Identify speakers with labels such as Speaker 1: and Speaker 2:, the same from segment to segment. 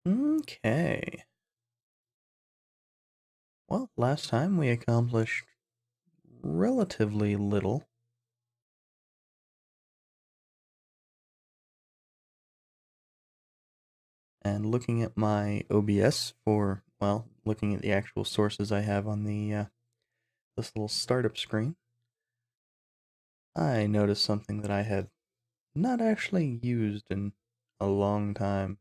Speaker 1: Okay. Well, last time we accomplished relatively little. And looking at my OBS for, well, looking at the actual sources I have on this little startup screen, I noticed something that I have not actually used in a long time.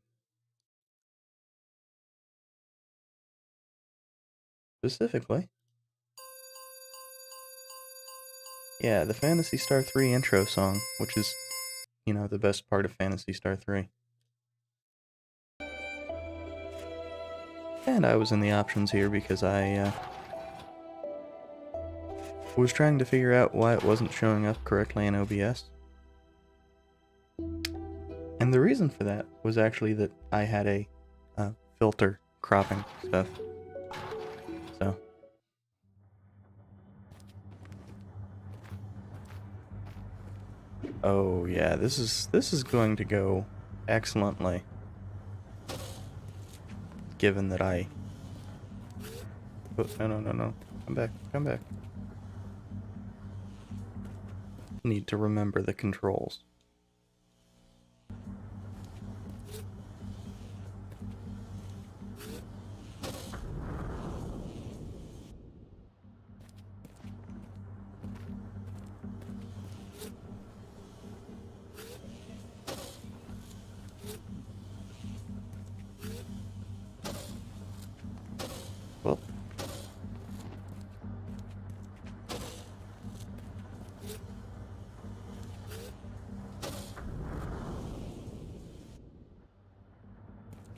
Speaker 1: Specifically, yeah, the Phantasy Star 3 intro song, which is, the best part of Phantasy Star 3. And I was in the options here because I was trying to figure out why it wasn't showing up correctly in OBS. And the reason for that was actually that I had a filter cropping stuff. So, oh yeah, this is going to go excellently, given that I. Oh, no, come back. Need to remember the controls. Well,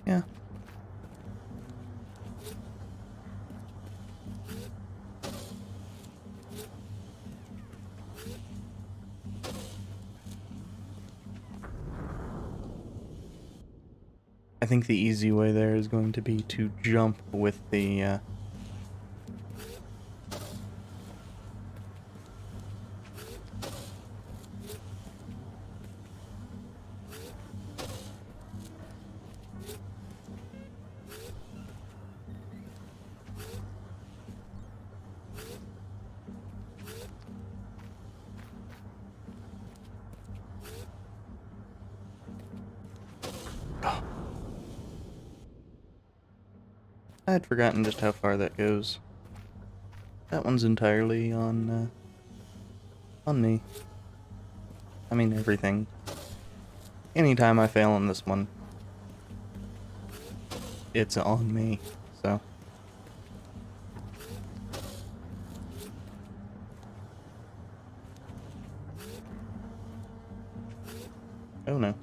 Speaker 1: yeah. I think the easy way there is going to be to jump with the. I had forgotten just how far that goes. That one's entirely on me. I mean everything. Anytime I fail on this one, it's on me. So. Oh no.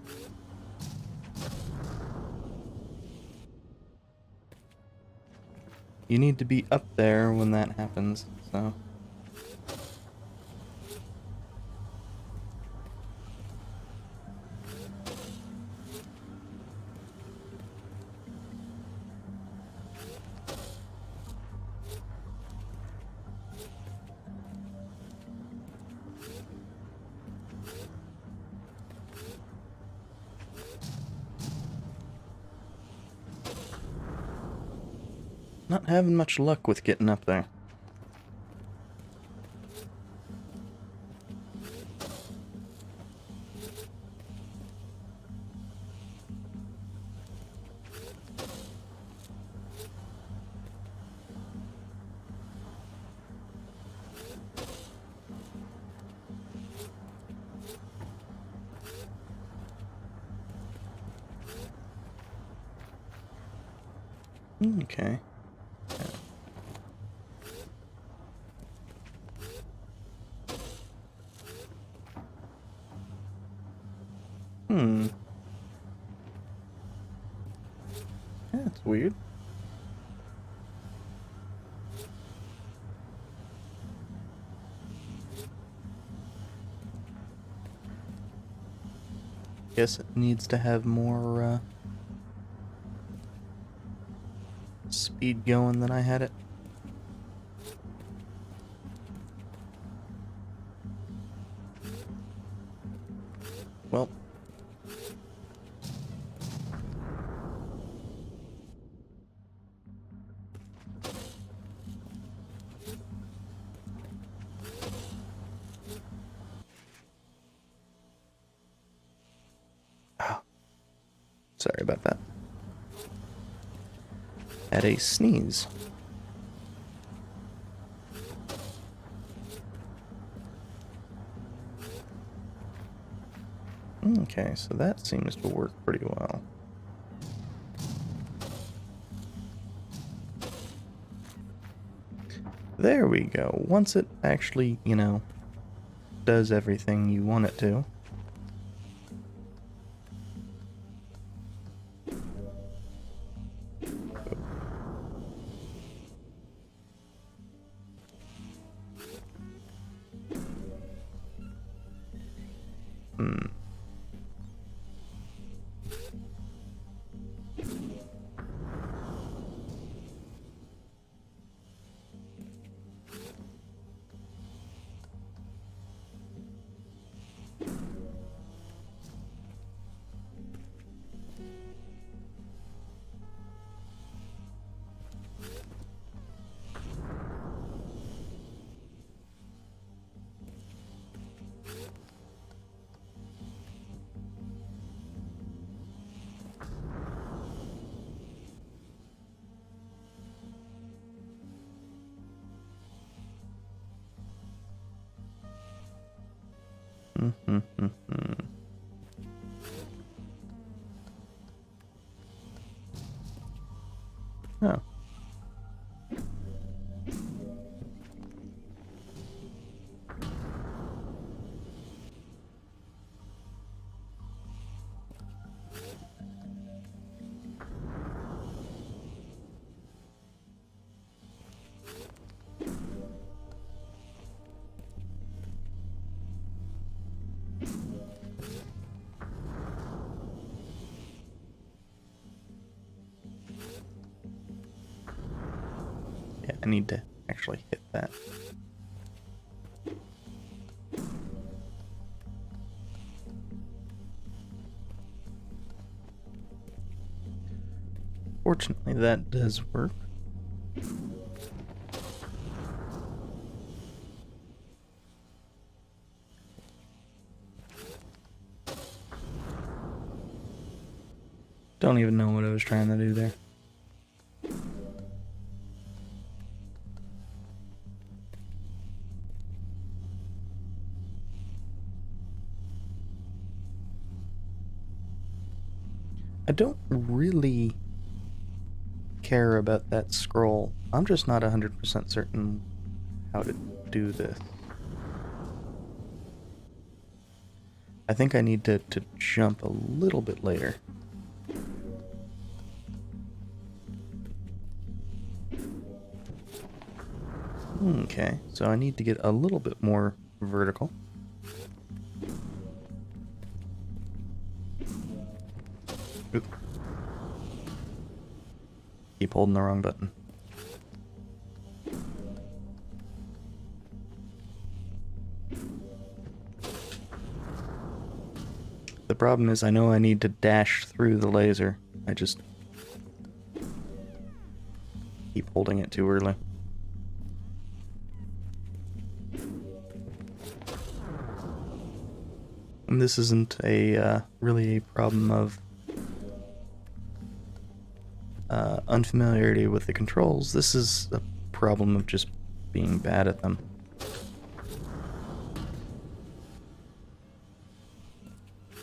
Speaker 1: You need to be up there when that happens, so. Not having much luck with getting up there. Okay. Hmm. Yeah, that's weird. Guess it needs to have more speed going than I had it. Well. Sorry about that. Had a sneeze. Okay, so that seems to work pretty well. There we go. Once it actually, you know, does everything you want it to. Oh. Yeah, I need to actually hit that. Fortunately, that does work. Don't even know what I was trying to do there. I don't really care about that scroll. I'm just not 100% certain how to do this. I think I need to jump a little bit later. Okay, so I need to get a little bit more vertical. Oop. Keep holding the wrong button. The problem is I know I need to dash through the laser. I just keep holding it too early. And this isn't a really a problem of unfamiliarity with the controls. This is a problem of just being bad at them.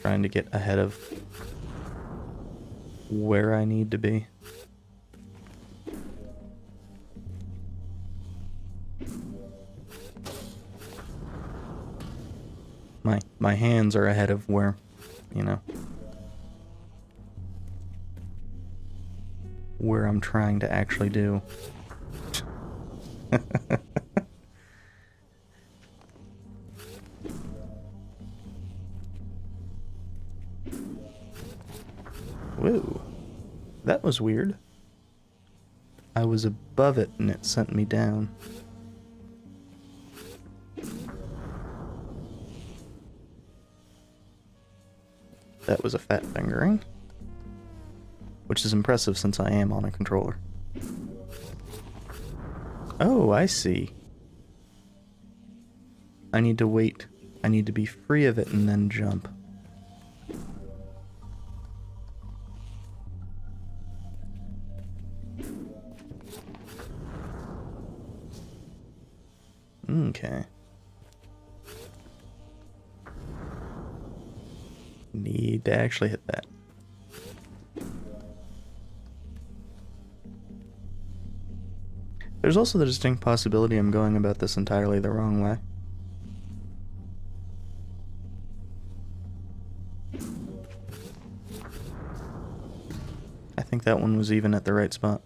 Speaker 1: Trying to get ahead of where I need to be. My hands are ahead of where, you know, where I'm trying to actually do. Whoa, that was weird. I was above it and it sent me down. That was a fat fingering, which is impressive since I am on a controller. Oh, I see. I need to wait. I need to be free of it and then jump. Okay. Need to actually hit that. There's also the distinct possibility I'm going about this entirely the wrong way. I think that one was even at the right spot.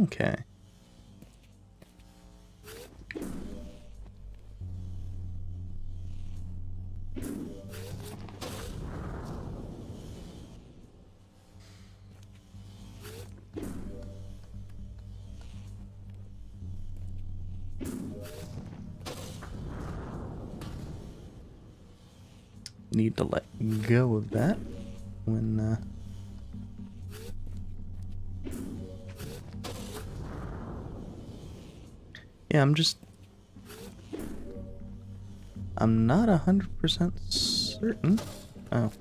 Speaker 1: Okay. Need to let go of that when yeah, I'm not 100% certain. Oh.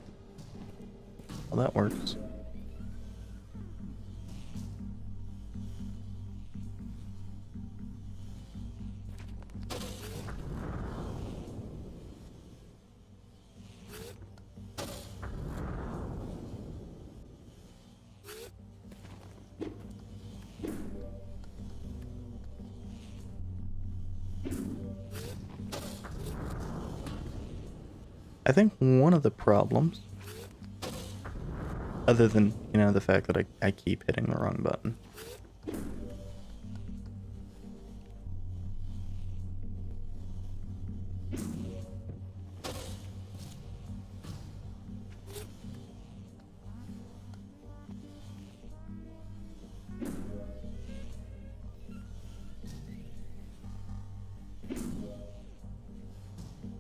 Speaker 1: Well, that works. I think one of the problems, other than, you know, the fact that I keep hitting the wrong button.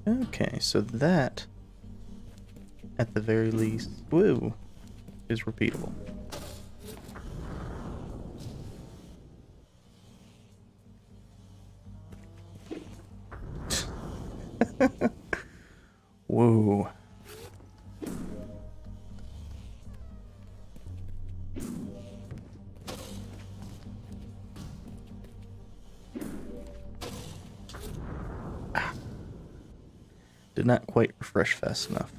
Speaker 1: Okay, so that, at the very least, woo, is repeatable. Whoa. Did not quite refresh fast enough.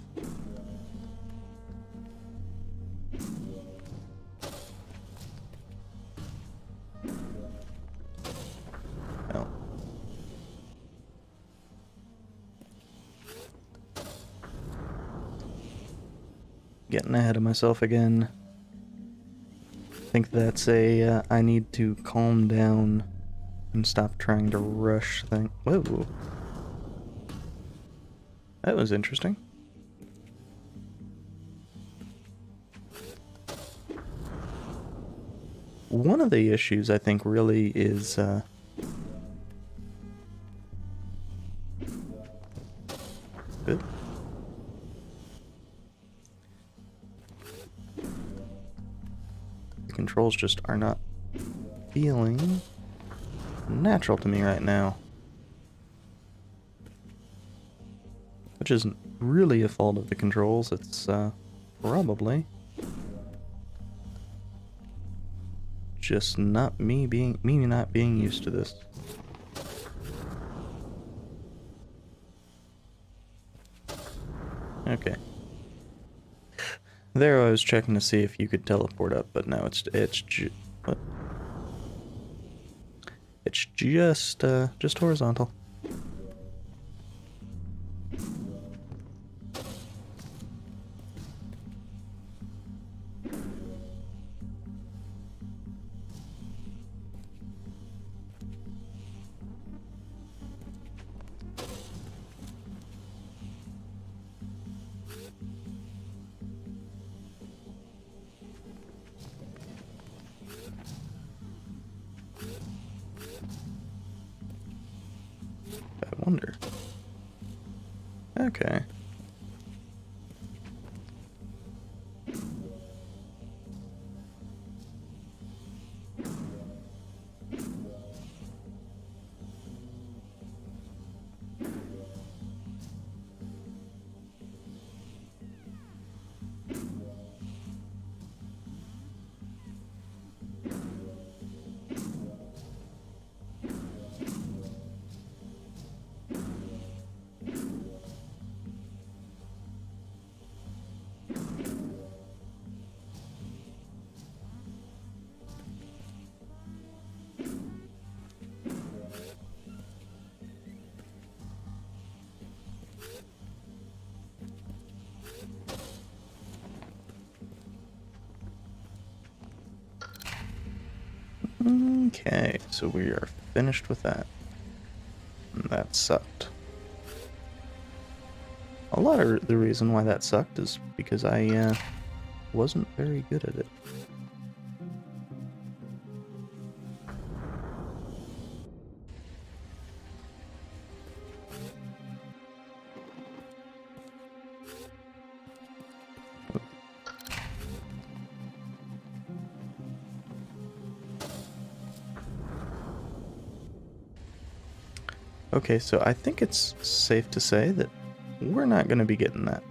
Speaker 1: Oh. Getting ahead of myself again. I think that's a, I need to calm down and stop trying to rush things. Whoa. That was interesting. One of the issues I think really is good. The controls just are not feeling natural to me right now. Which isn't really a fault of the controls, it's probably just not me not being used to this. Okay. There I was checking to see if you could teleport up, but no, it's what? It's just horizontal. I wonder. Okay. Okay, so we are finished with that. And that sucked. A lot of the reason why that sucked is because I wasn't very good at it. Okay, so I think it's safe to say that we're not going to be getting that.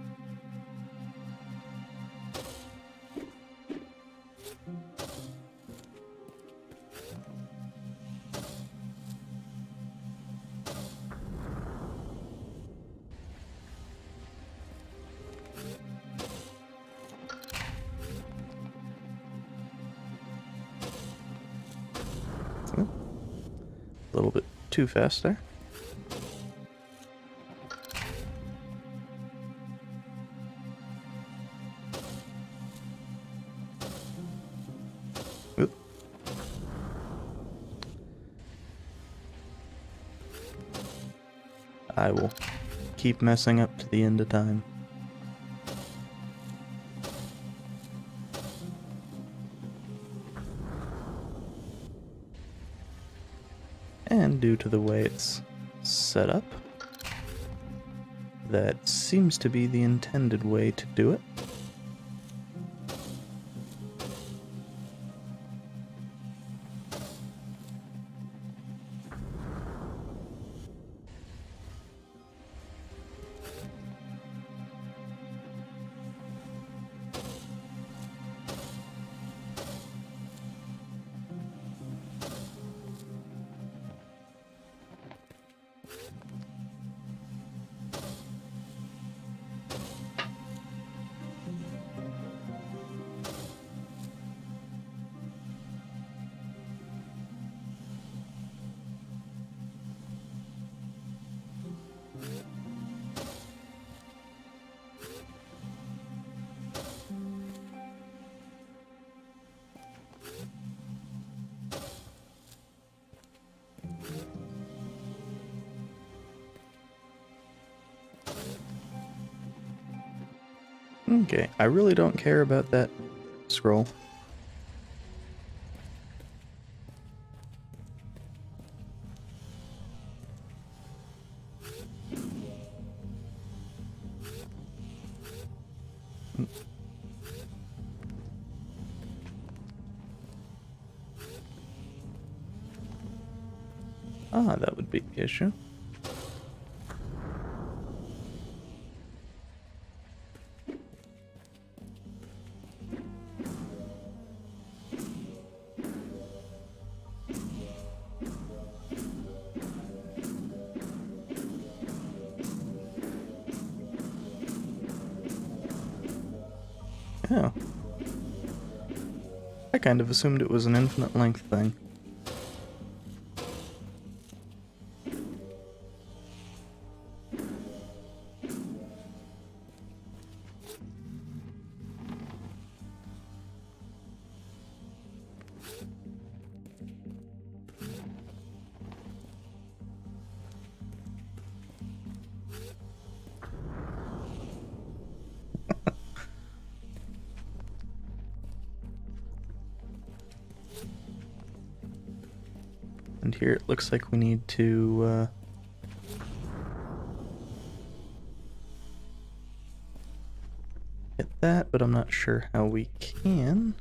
Speaker 1: A little bit too fast there. Oop. I will keep messing up to the end of time. And due to the way it's set up, that seems to be the intended way to do it. Okay, I really don't care about that scroll. Ah, that would be the issue. Oh. I kind of assumed it was an infinite length thing. And here it looks like we need to hit that, but I'm not sure how we can.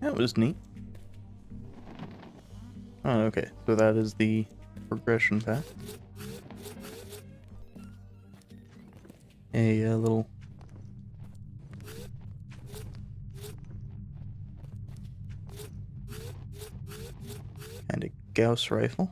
Speaker 1: That was neat. Oh, okay. So that is the progression path. A little... and a Gauss rifle.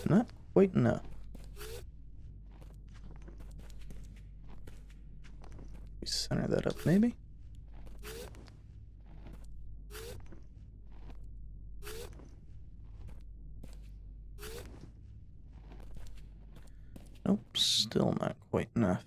Speaker 1: Not quite enough. We center that up, maybe? Nope, still not quite enough.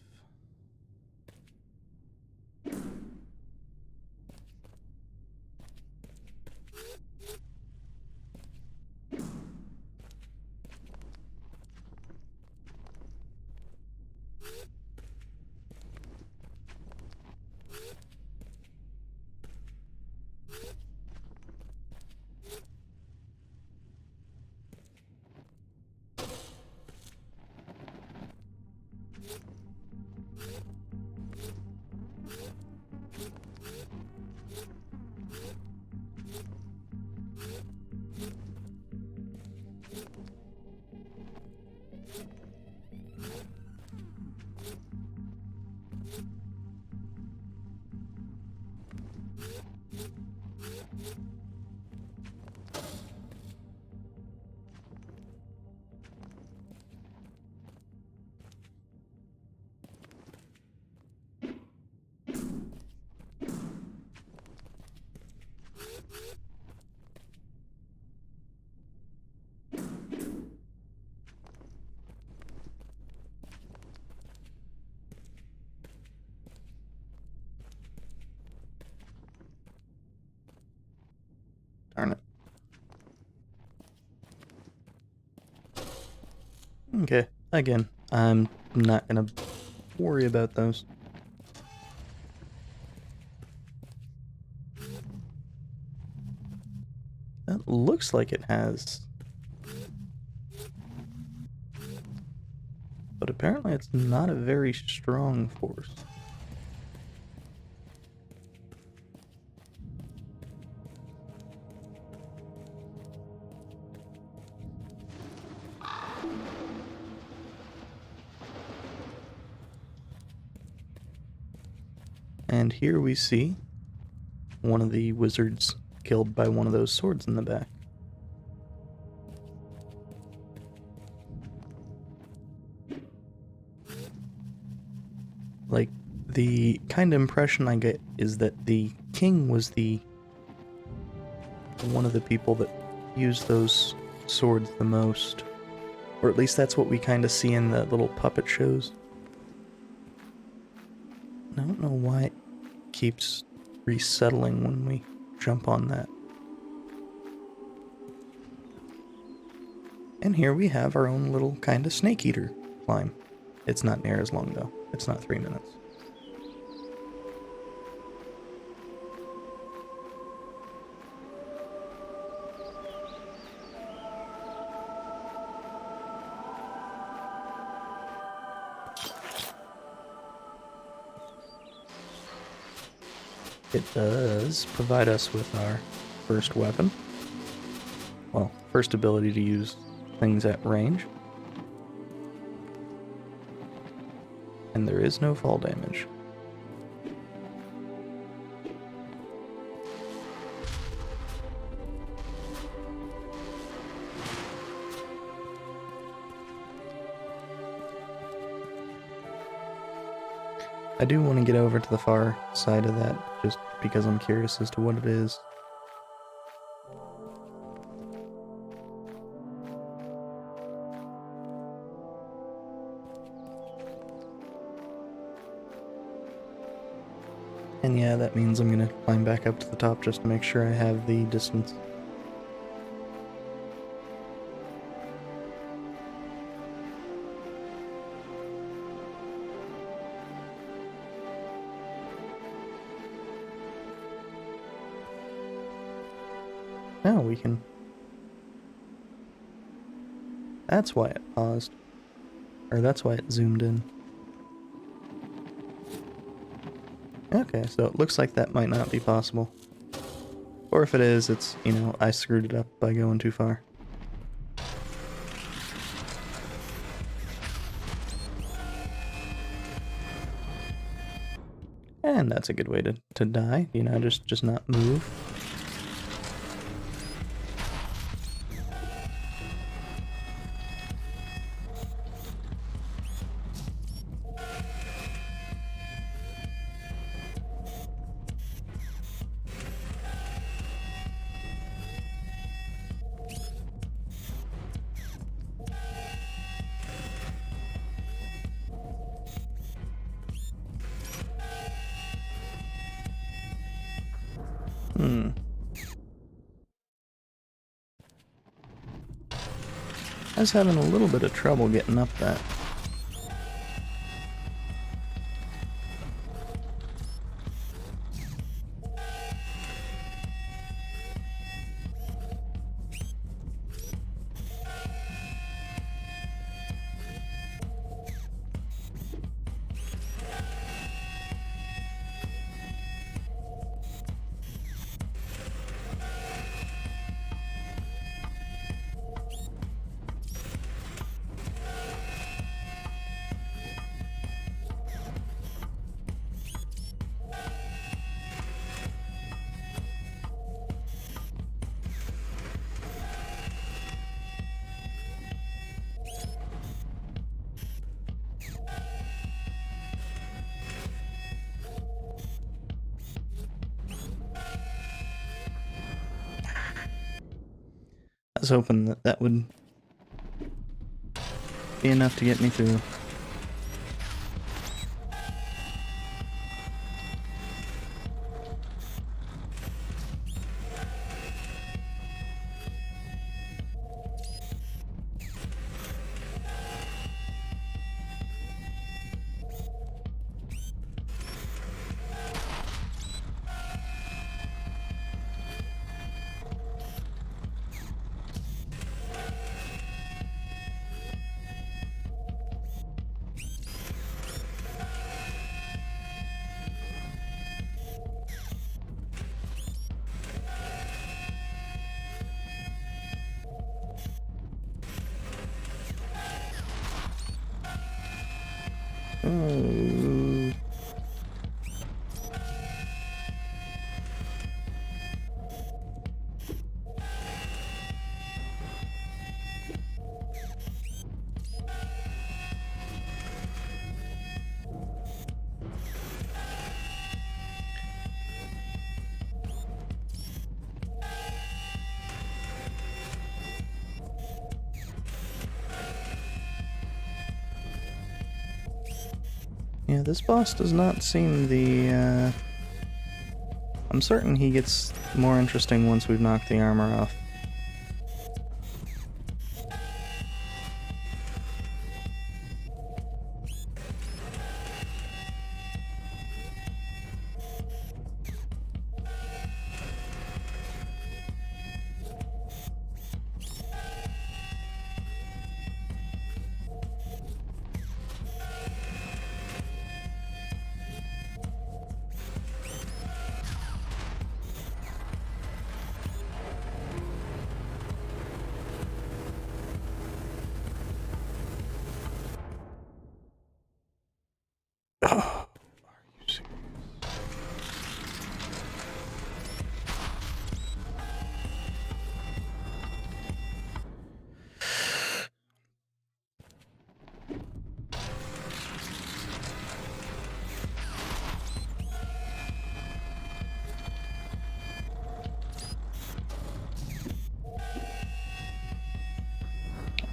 Speaker 1: Darn it. Okay, again, I'm not gonna worry about those. That looks like it has. But apparently it's not a very strong force. And here we see one of the wizards killed by one of those swords in the back. Like, the kind of impression I get is that the king was one of the people that used those swords the most. Or at least that's what we kind of see in the little puppet shows. I don't know why it keeps resettling when we jump on that. And here we have our own little kind of snake eater climb. It's not near as long though. It's not 3 minutes. It does provide us with our first weapon. Well, first ability to use things at range. And there is no fall damage. I do want to get over to the far side of that, just because I'm curious as to what it is. And yeah, that means I'm gonna climb back up to the top just to make sure I have the distance. Now we can... That's why it paused. Or that's why it zoomed in. Okay, so it looks like that might not be possible. Or if it is, it's, you know, I screwed it up by going too far. And that's a good way to die, you know, just not move. I was having a little bit of trouble getting up that. I was hoping that that would be enough to get me through. Oh. Yeah, this boss does not seem the, I'm certain he gets more interesting once we've knocked the armor off. Oh, are you serious?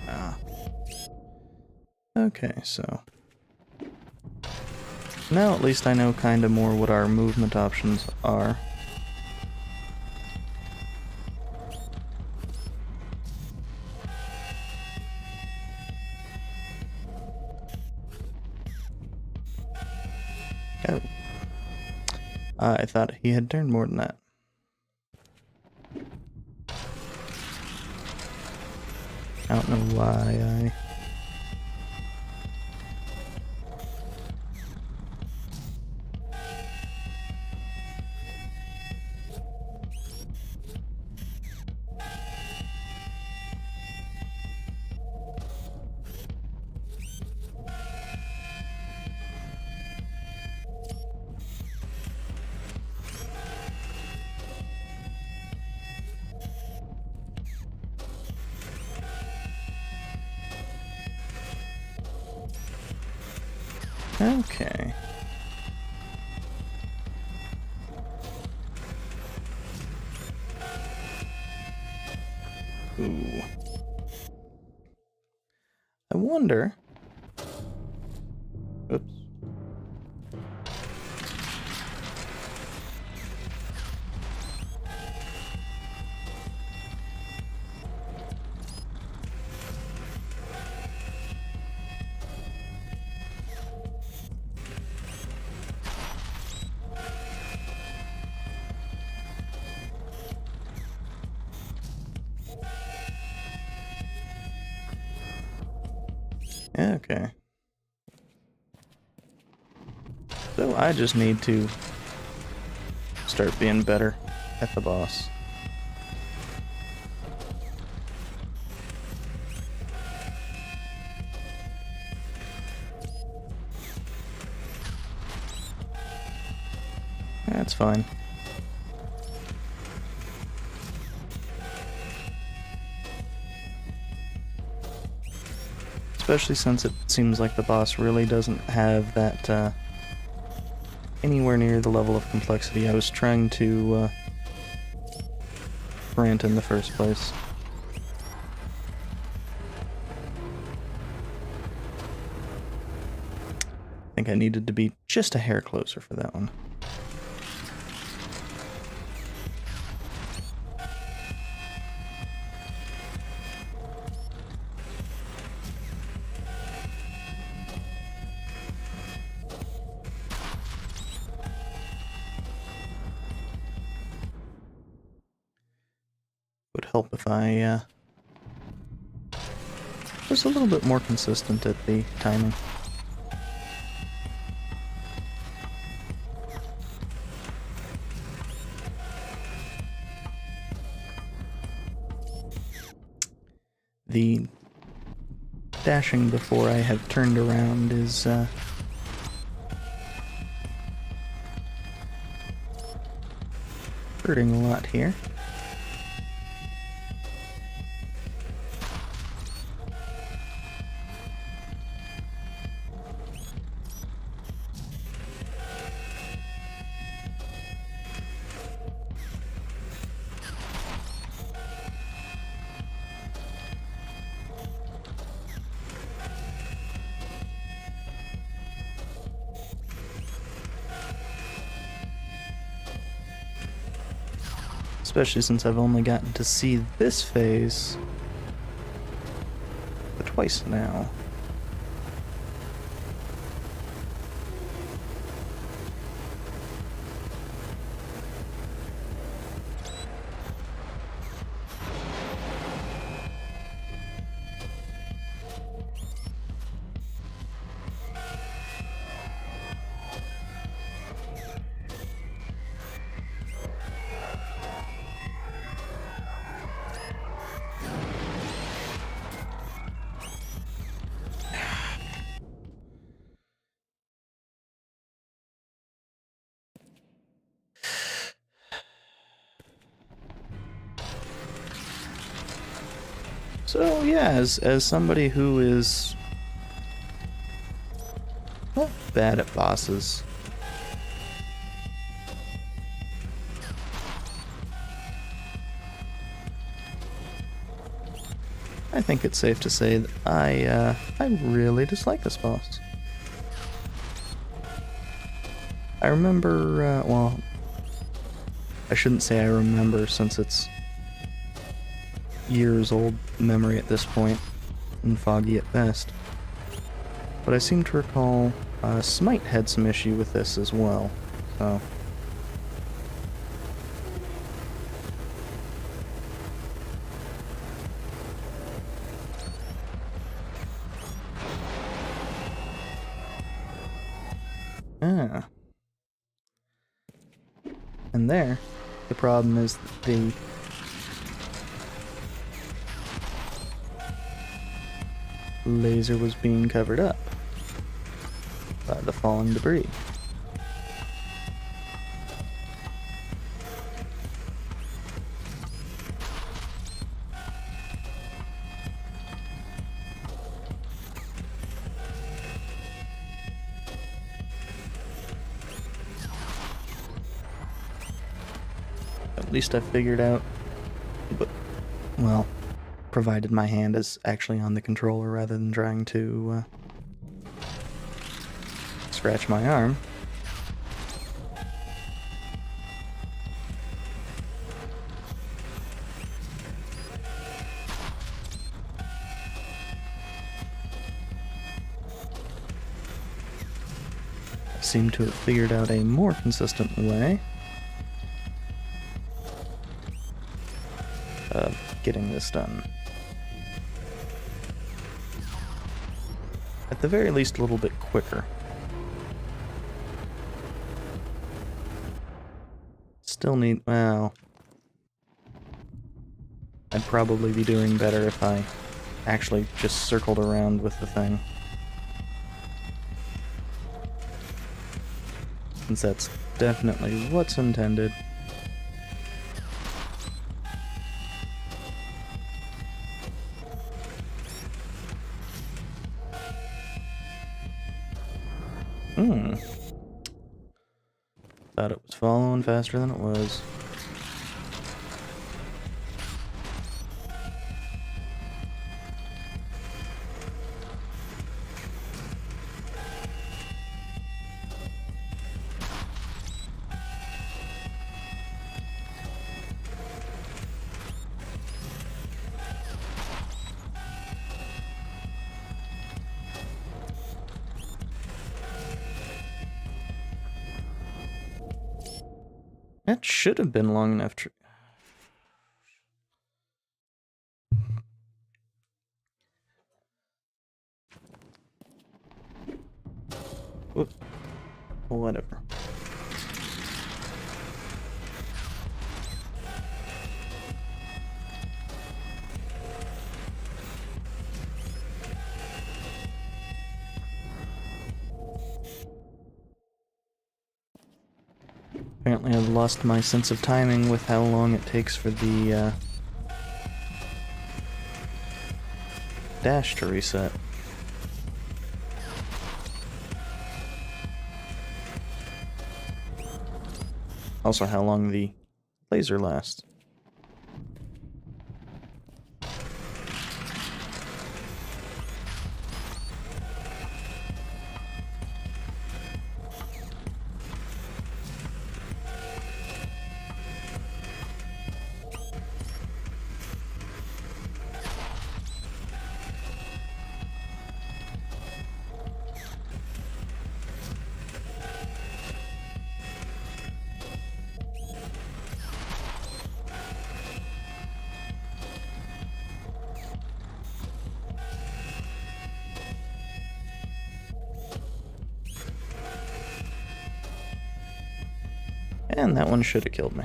Speaker 1: Ah. Okay, so now at least I know kind of more what our movement options are. Oh. I thought he had turned more than that. I don't know why Okay. Ooh. I wonder... Oops. Okay. So I just need to start being better at the boss. That's fine. Especially since it seems like the boss really doesn't have that, anywhere near the level of complexity I was trying to, grant in the first place. I think I needed to be just a hair closer for that one. Would help if I was a little bit more consistent at the timing. The dashing before I have turned around is hurting a lot here. Especially since I've only gotten to see this phase twice now. So yeah, as somebody who is not bad at bosses, I think it's safe to say that I really dislike this boss. I remember, well, I shouldn't say I remember since it's years old memory at this point, and foggy at best. But I seem to recall Smite had some issue with this as well, so... Ah. And there, the problem is that the laser was being covered up by the falling debris. At least I figured out, but, well, provided my hand is actually on the controller rather than trying to scratch my arm. I seem to have figured out a more consistent way of getting this done. At the very least, a little bit quicker. Still need, well, I'd probably be doing better if I actually just circled around with the thing. Since that's definitely what's intended. Thought it was following faster than it was. That should have been long enough to... Whoop. Whatever. Apparently I've lost my sense of timing with how long it takes for the dash to reset. Also how long the laser lasts. And that one should have killed me.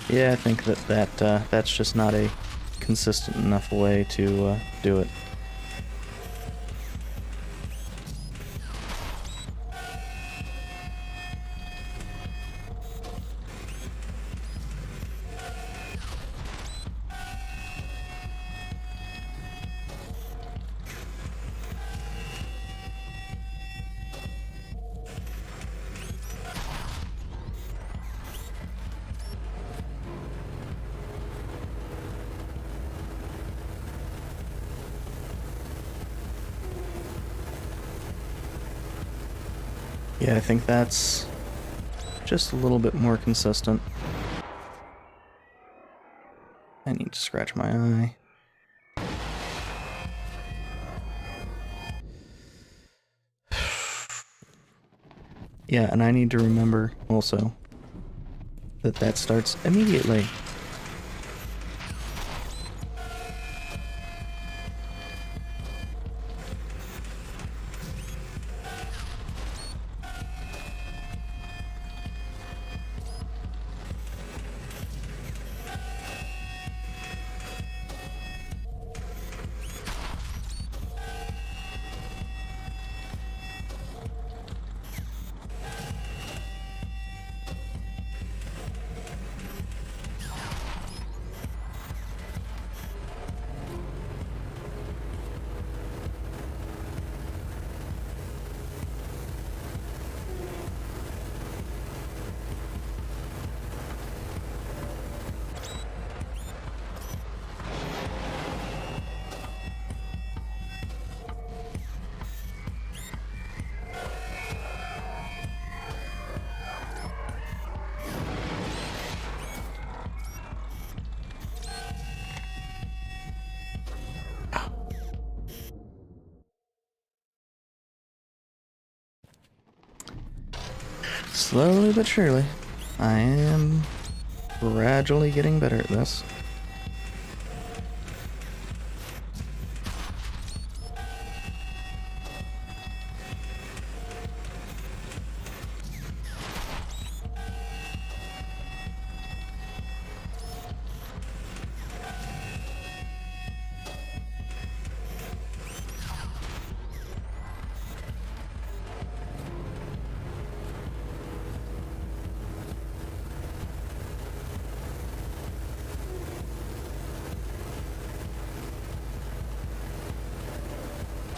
Speaker 1: Yeah, I think that's just not a consistent enough way to do it. Yeah, I think that's just a little bit more consistent. I need to scratch my eye. Yeah, and I need to remember also that that starts immediately. Slowly but surely, I am gradually getting better at this.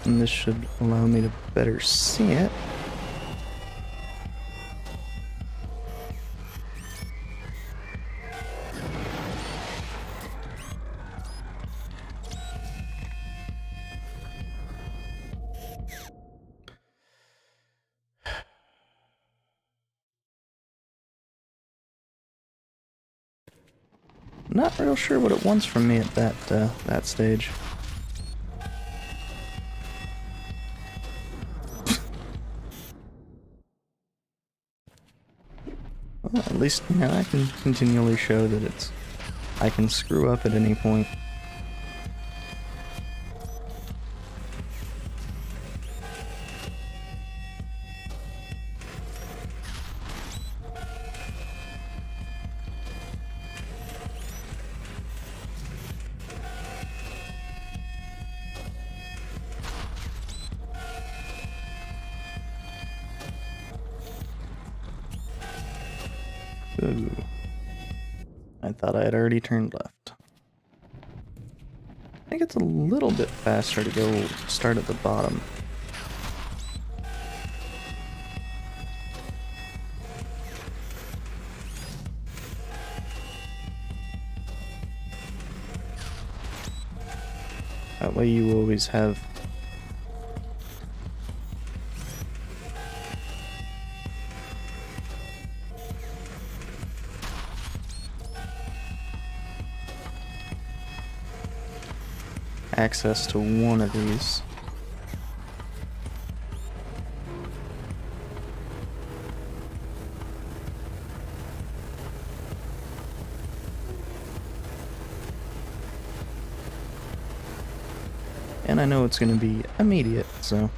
Speaker 1: And this should allow me to better see it. Not real sure what it wants from me at that stage. Well, at least now I can continually show that I can screw up at any point. Ooh. I thought I had already turned left. I think it's a little bit faster to go start at the bottom. That way you always have access to one of these. And I know it's going to be immediate, so...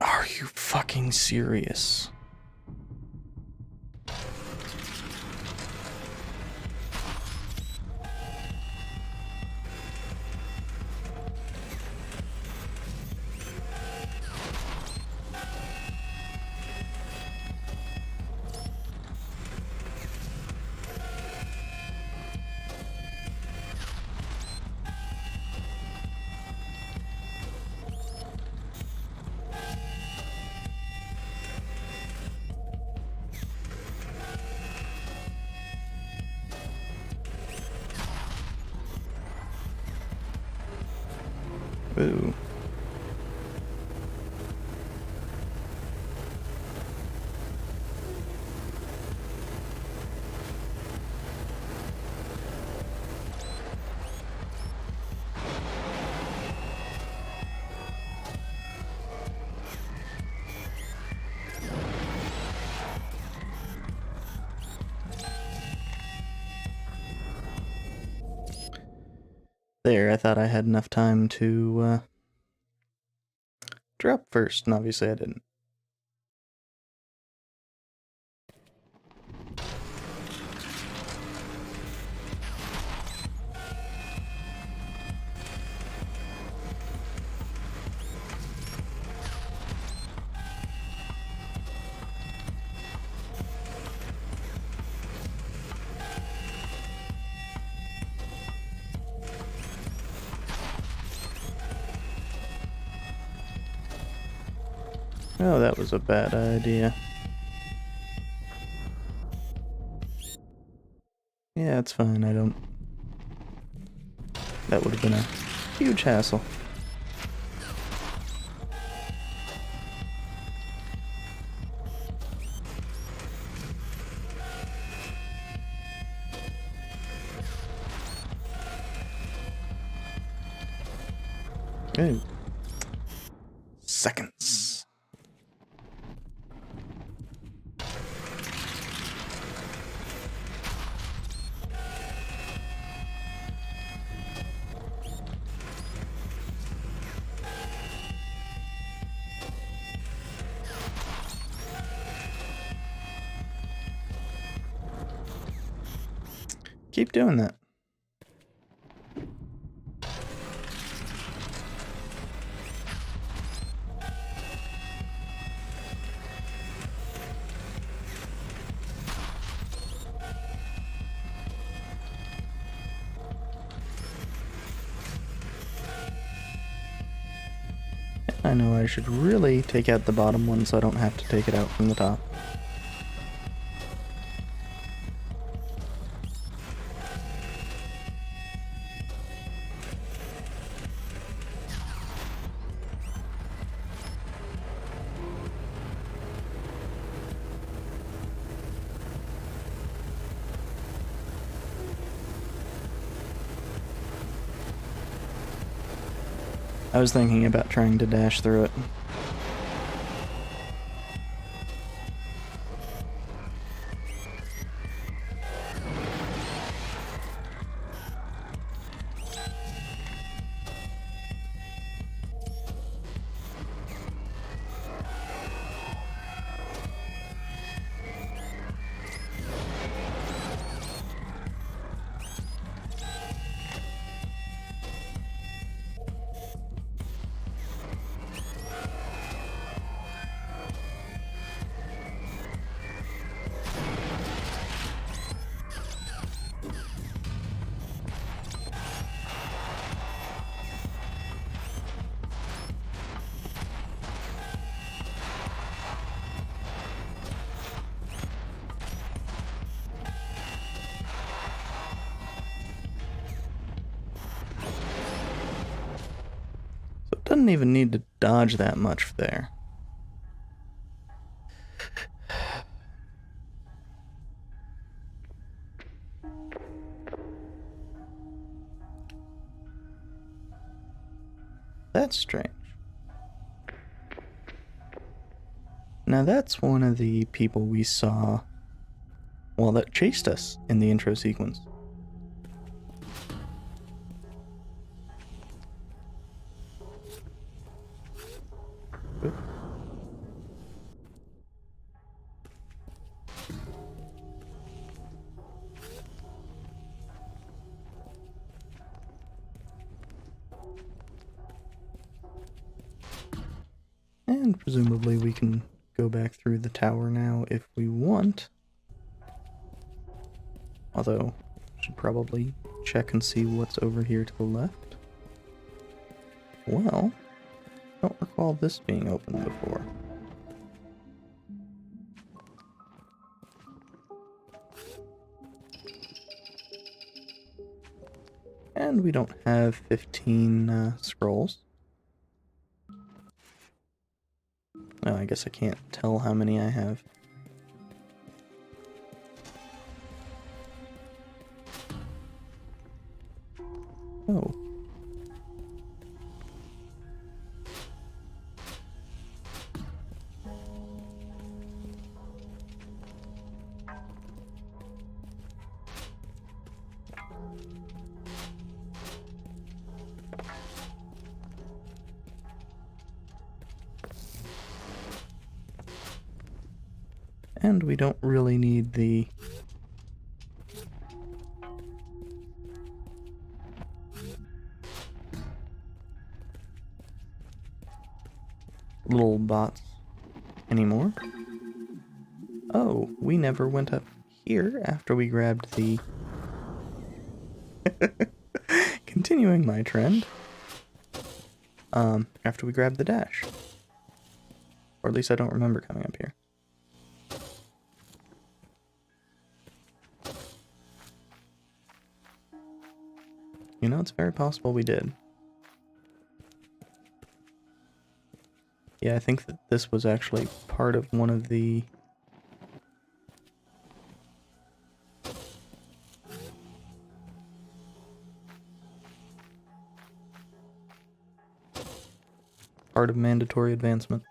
Speaker 1: Are you fucking serious? Ooh. There, I thought I had enough time to drop first, and obviously I didn't. Oh, that was a bad idea. Yeah, it's fine, I don't... That would have been a huge hassle. Ooh. Seconds. Keep doing that. I know I should really take out the bottom one so I don't have to take it out from the top. I was thinking about trying to dash through it. So it doesn't even need to dodge that much there. That's strange. Now that's one of the people we saw, well, that chased us in the intro sequence. Oop. And presumably we can go back through the tower now if we want. Although, should probably check and see what's over here to the left. Well, I don't recall this being opened before. And we don't have 15 scrolls. Oh, I guess I can't tell how many I have. Oh. And we don't really need the little bots anymore. Oh, we never went up here after we grabbed the... Continuing my trend. After we grabbed the dash. Or at least I don't remember coming up here. You know, it's very possible we did. Yeah, I think that this was actually part of one of the... part of mandatory advancement.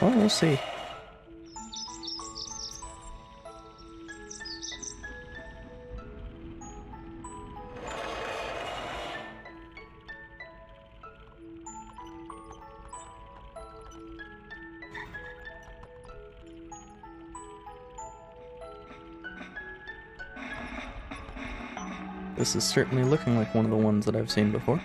Speaker 1: Well, we'll see. This is certainly looking like one of the ones that I've seen before.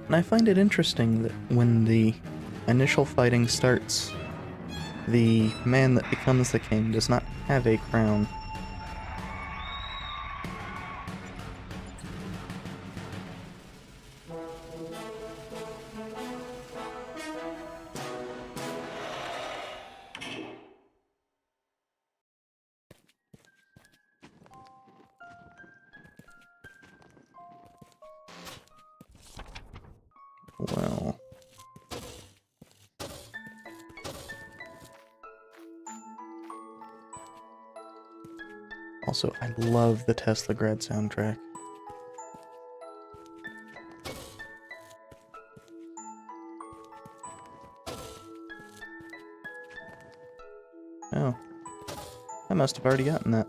Speaker 1: And I find it interesting that when the initial fighting starts, the man that becomes the king does not have a crown. Well... Also, I love the Teslagrad soundtrack. Oh. I must have already gotten that.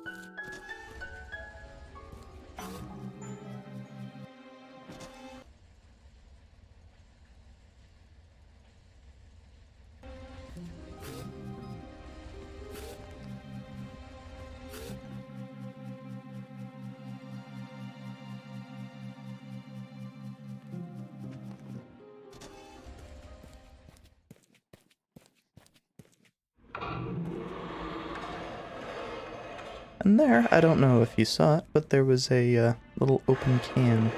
Speaker 1: And there, I don't know if you saw it, but there was a little open can.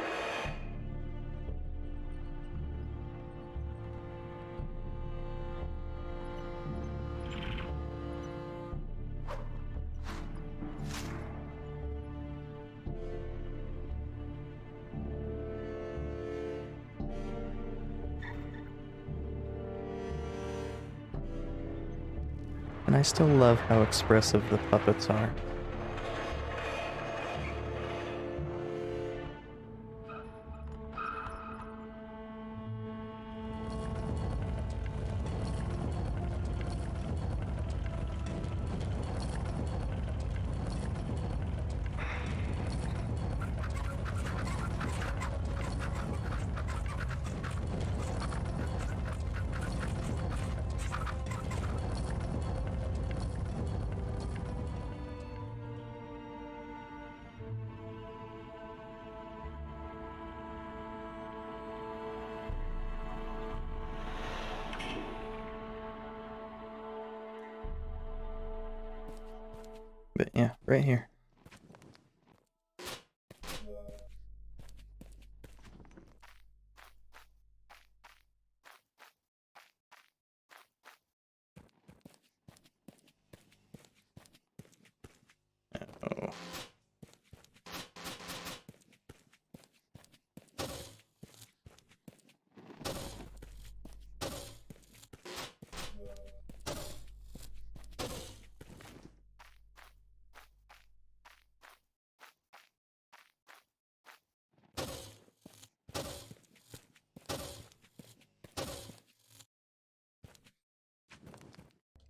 Speaker 1: And I still love how expressive the puppets are. But yeah, right here.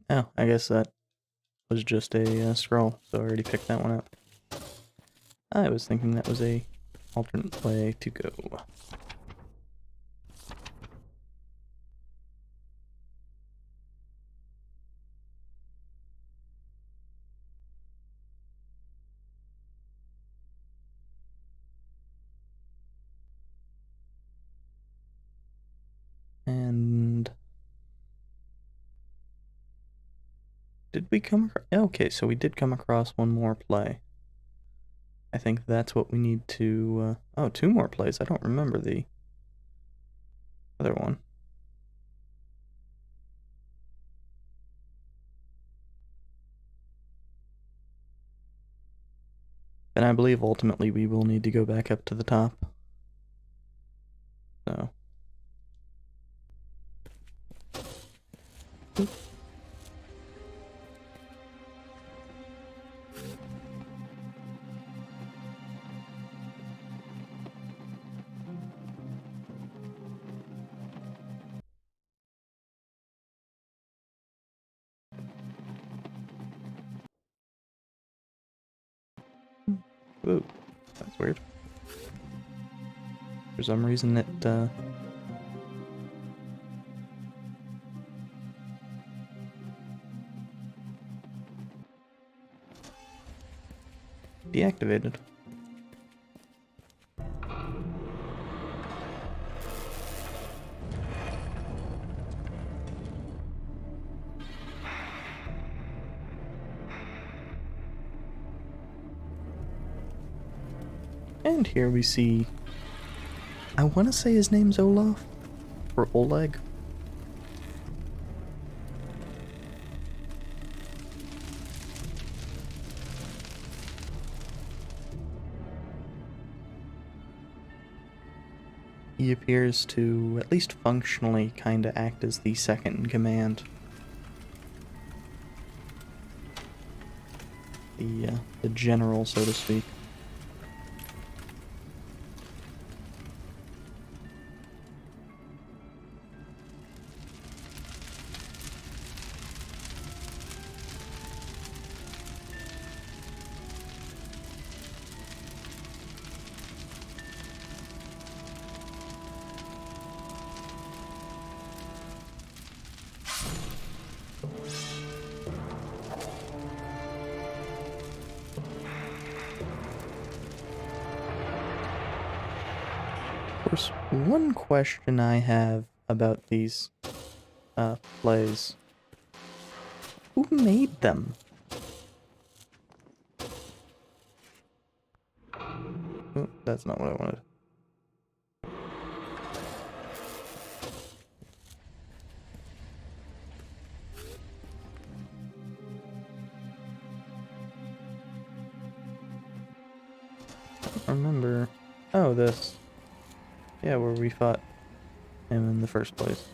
Speaker 1: Oh, I guess that was just a scroll, so I already picked that one up. I was thinking that was a alternate way to go. And did we come across... Okay, so we did come across one more play. I think that's what we need to... Oh, two more plays. I don't remember the other one. And I believe ultimately we will need to go back up to the top. So... Ooh, that's weird. For some reason it, deactivated. And here we see... I want to say his name's Olaf? Or Oleg? He appears to, at least functionally, kinda act as the second in command. The general, so to speak. Of course, one question I have about these plays. Who made them? Oh, that's not what I wanted. I don't remember. Oh, this. Yeah, where we fought him in the first place.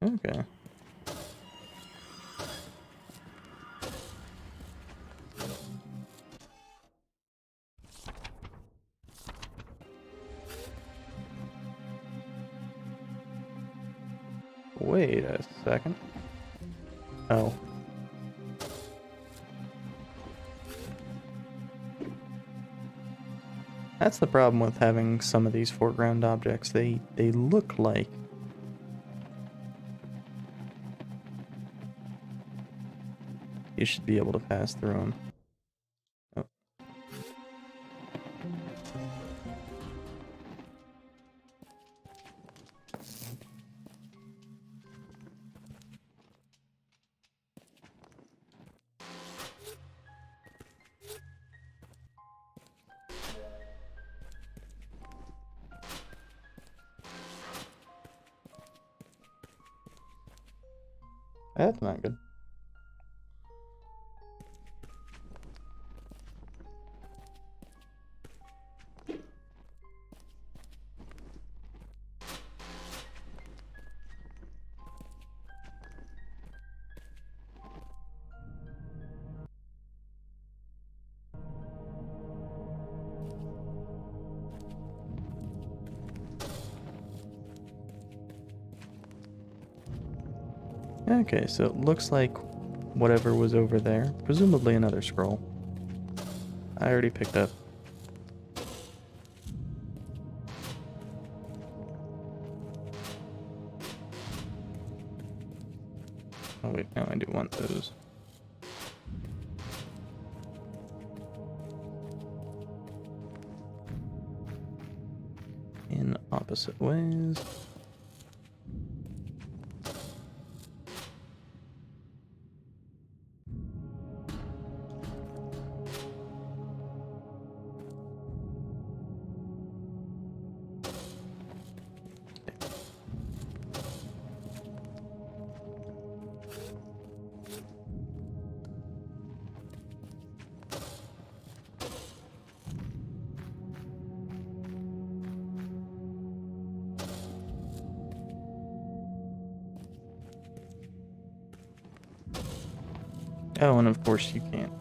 Speaker 1: Okay. Wait a second. Oh. That's the problem with having some of these foreground objects. They look like you should be able to pass through them. Oh. That's not good. Okay, so it looks like whatever was over there, presumably another scroll, I already picked up. Oh wait, no, I do want those. In opposite ways. Oh, and of course you can't,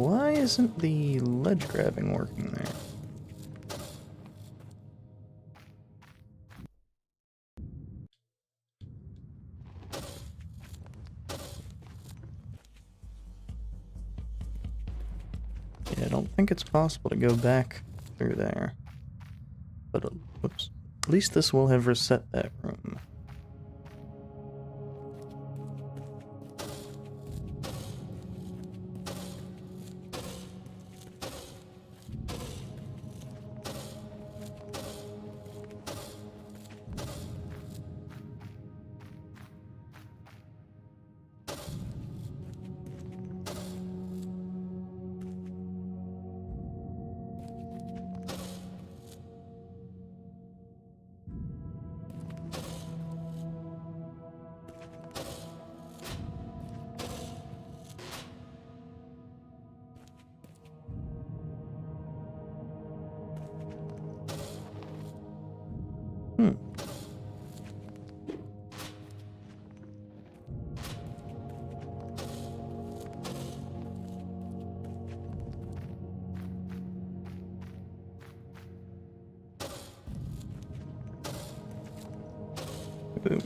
Speaker 1: Why isn't the ledge grabbing working there? Yeah, I don't think it's possible to go back through there. But, whoops. At least this will have reset that room. Hmm. Boom.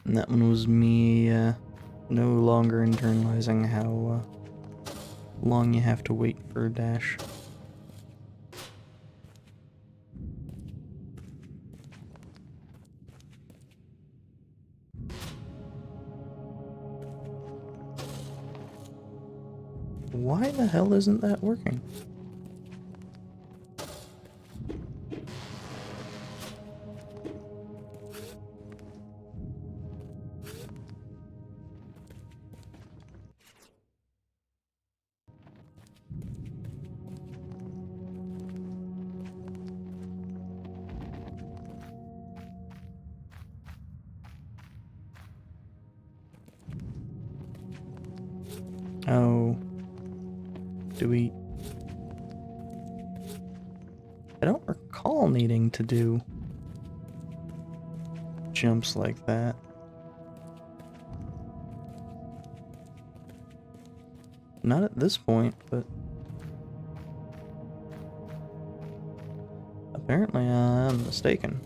Speaker 1: And that one was me, no longer internalizing how, long you have to wait for a dash. Why the hell isn't that working? Oh. Do we... I don't recall needing to do jumps like that. Not at this point, but... apparently I'm mistaken.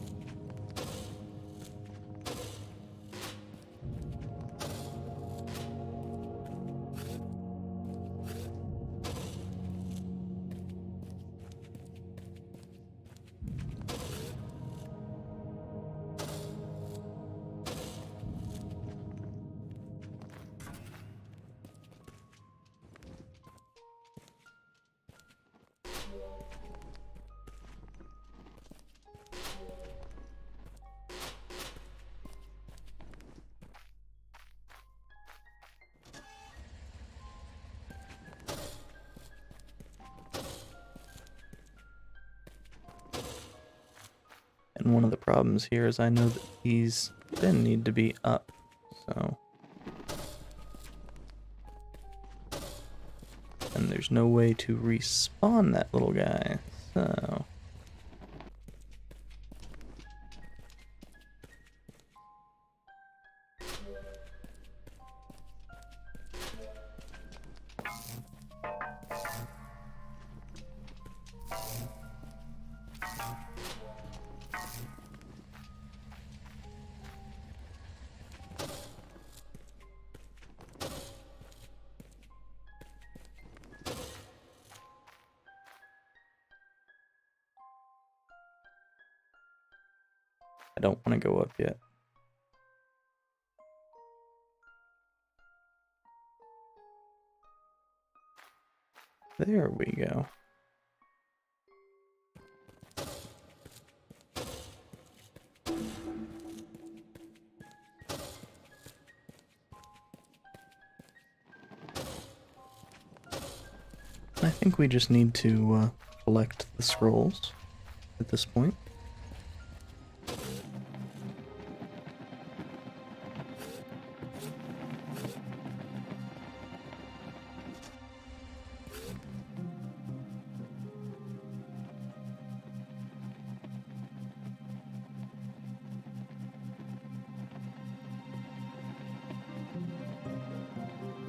Speaker 1: And one of the problems here is I know that these then need to be up, so... And there's no way to respawn that little guy, so... I don't want to go up yet. There we go. I think we just need to collect the scrolls at this point.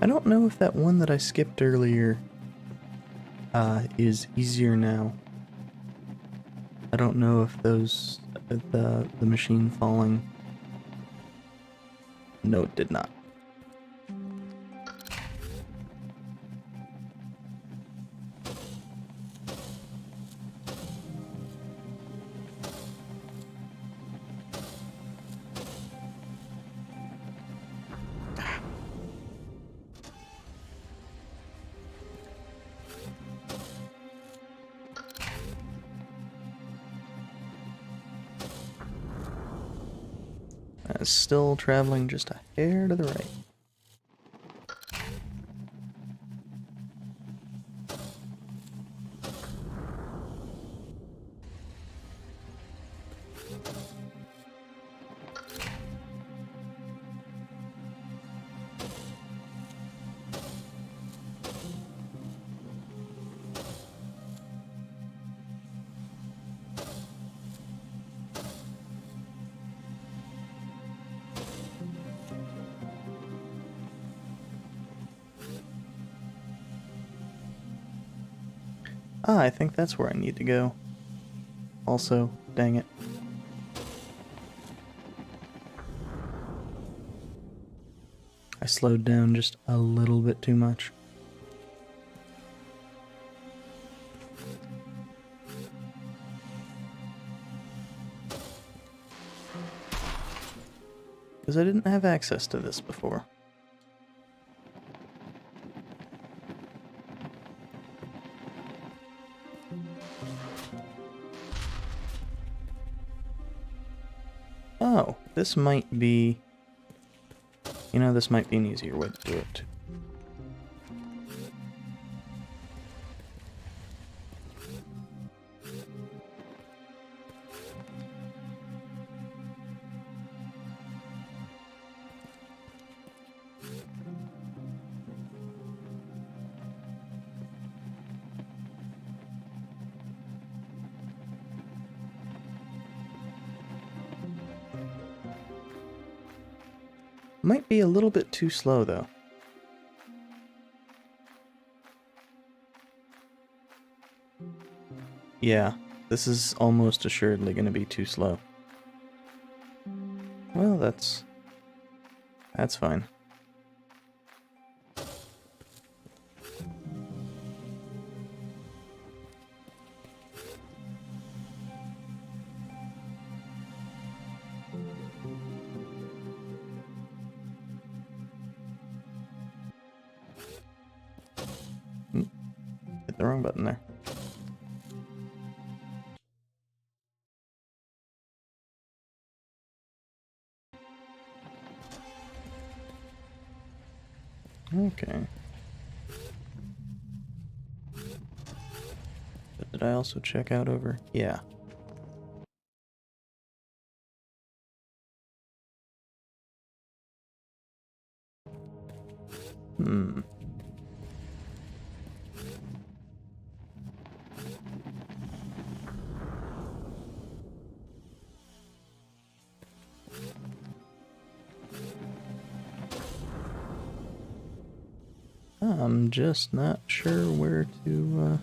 Speaker 1: I don't know if that one that I skipped earlier is easier now. I don't know if those, the machine falling. No, it did not. Still traveling just a hair to the right. Ah, I think that's where I need to go. Also, dang it. I slowed down just a little bit too much. Because I didn't have access to this before. Oh, this might be... You know, this might be an easier way to do it. Might be a little bit too slow, though. Yeah, this is almost assuredly going to be too slow. Well, that's fine. Hit the wrong button there. Okay. But did I also check out over? Yeah. Hmm. I'm just not sure where to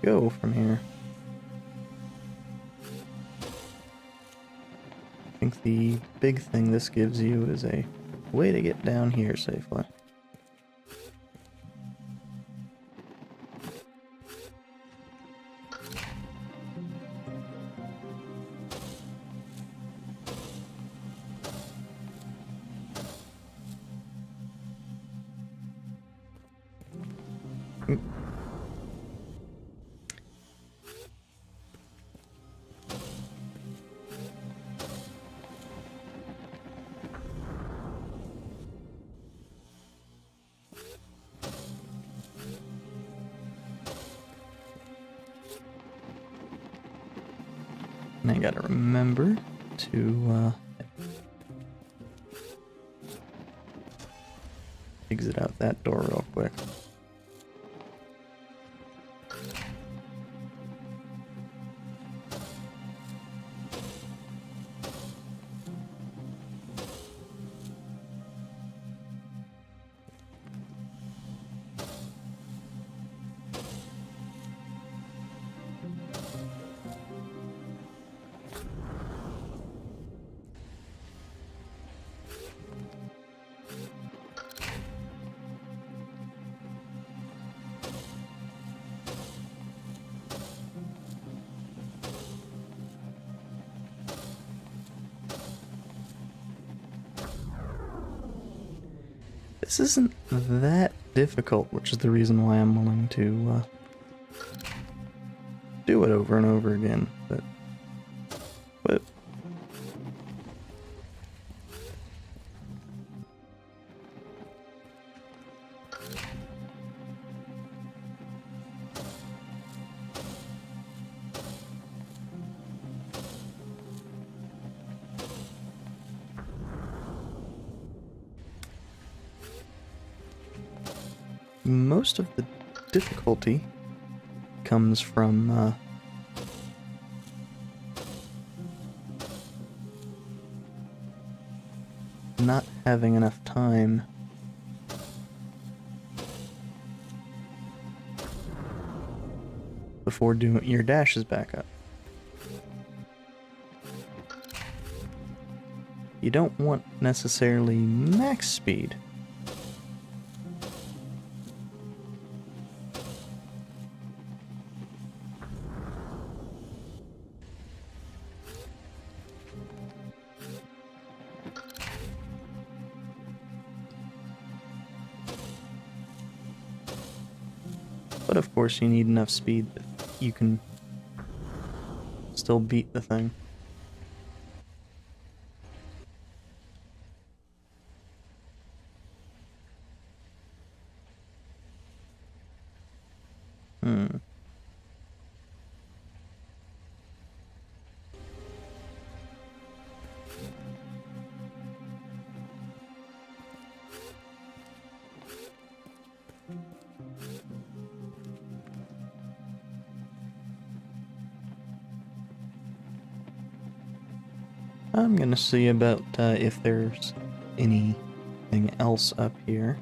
Speaker 1: go from here. I think the big thing this gives you is a way to get down here safely. And I gotta remember to exit out that door real quick. This isn't that difficult, which is the reason why I'm willing to do it over and over again. But most of the difficulty comes from not having enough time before doing your dashes back up. You don't want necessarily max speed. But of course you need enough speed that you can still beat the thing. I'm gonna see about if there's anything else up here.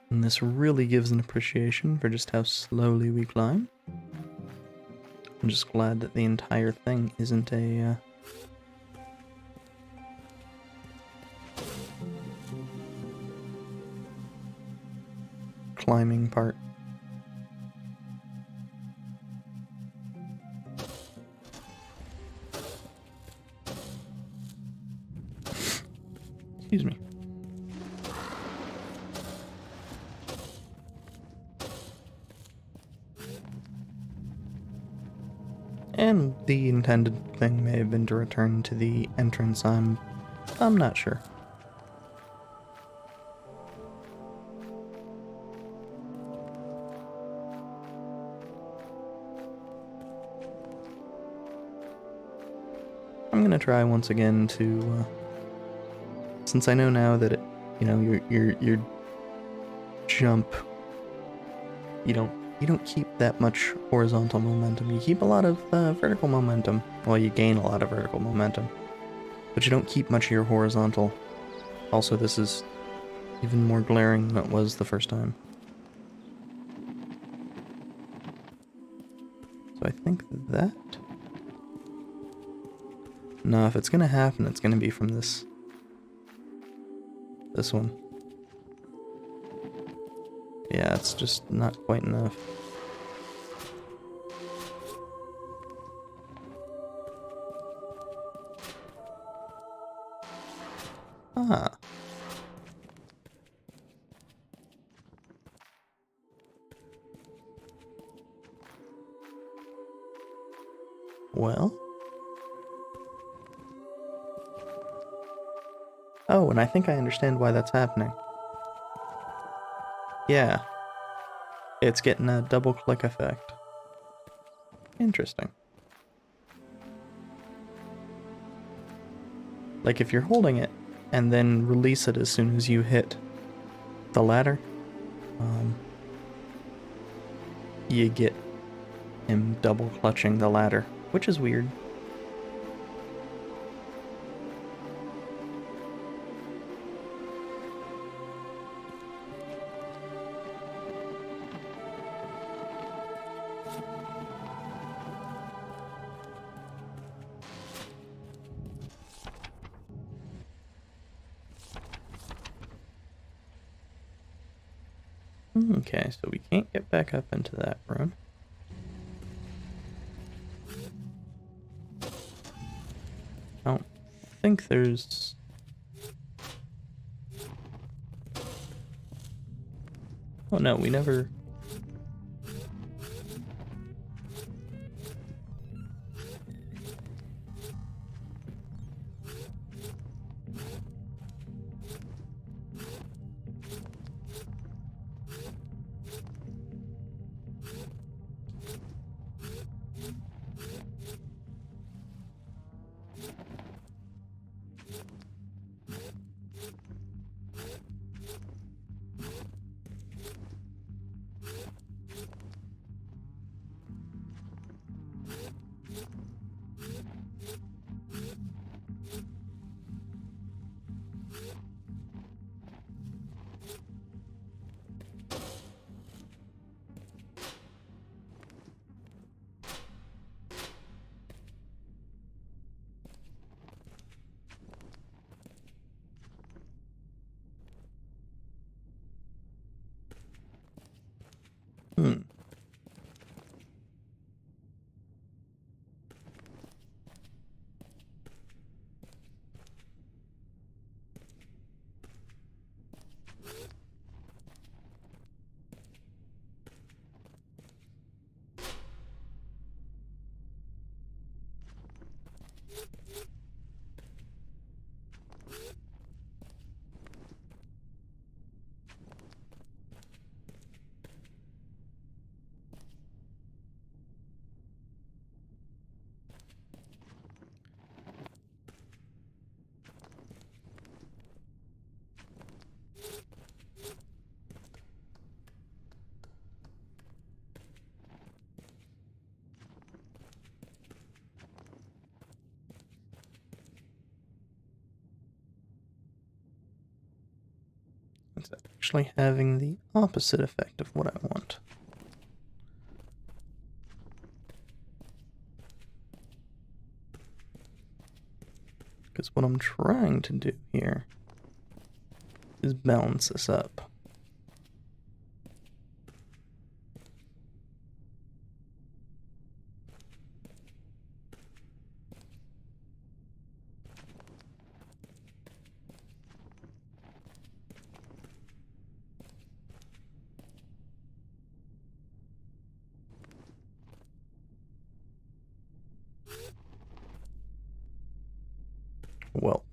Speaker 1: And this really gives an appreciation for just how slowly we climb. I'm just glad that the entire thing isn't a climbing part. Excuse me. And the intended thing may have been to return to the entrance. I'm not sure. I'm gonna try once again to, since I know now that your jump, you don't keep that much horizontal momentum. You keep a lot of vertical momentum. Well, you gain a lot of vertical momentum, but you don't keep much of your horizontal. Also, this is even more glaring than it was the first time. So I think that... No, if it's gonna happen, it's gonna be from this one. Yeah, it's just not quite enough. Ah. Well. Oh, and I think I understand why that's happening. Yeah. It's getting a double click effect. Interesting. Like if you're holding it and then release it as soon as you hit the ladder, you get him double clutching the ladder, which is weird. Okay, so we can't get back up into that room. I don't think there's... Oh no, we never... Hmm. It's actually having the opposite effect of what I want. Because what I'm trying to do here is balance this up. Well,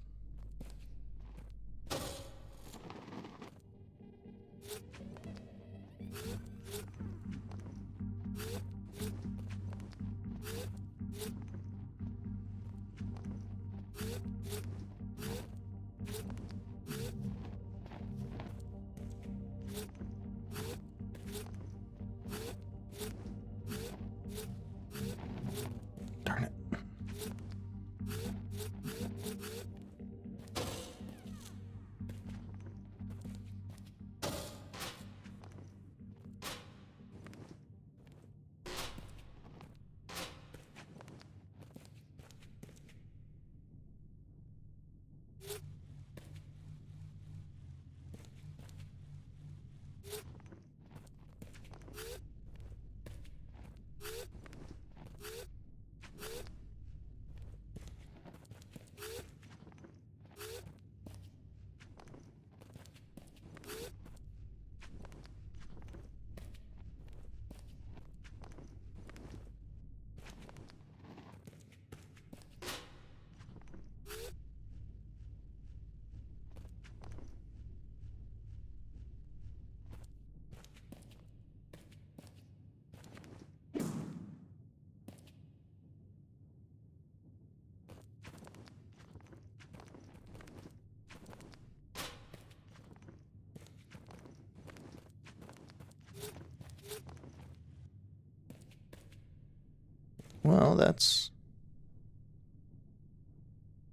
Speaker 1: Well, that's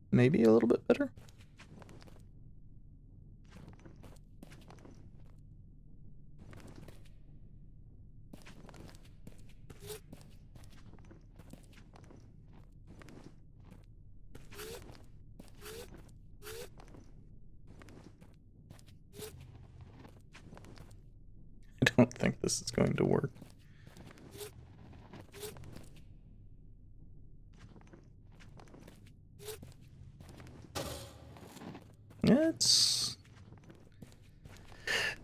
Speaker 1: maybe a little bit better. I don't think this is going to work.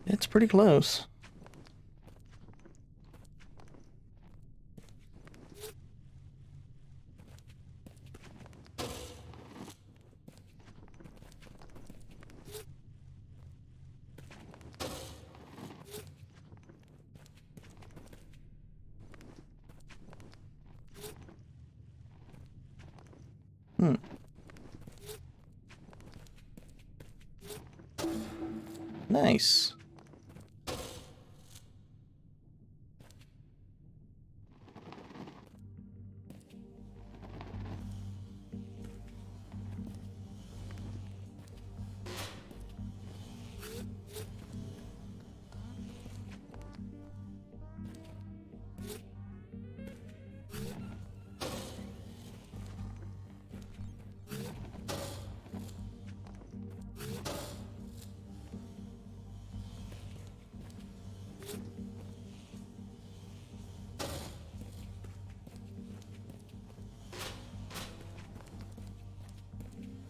Speaker 1: It's pretty close. Nice.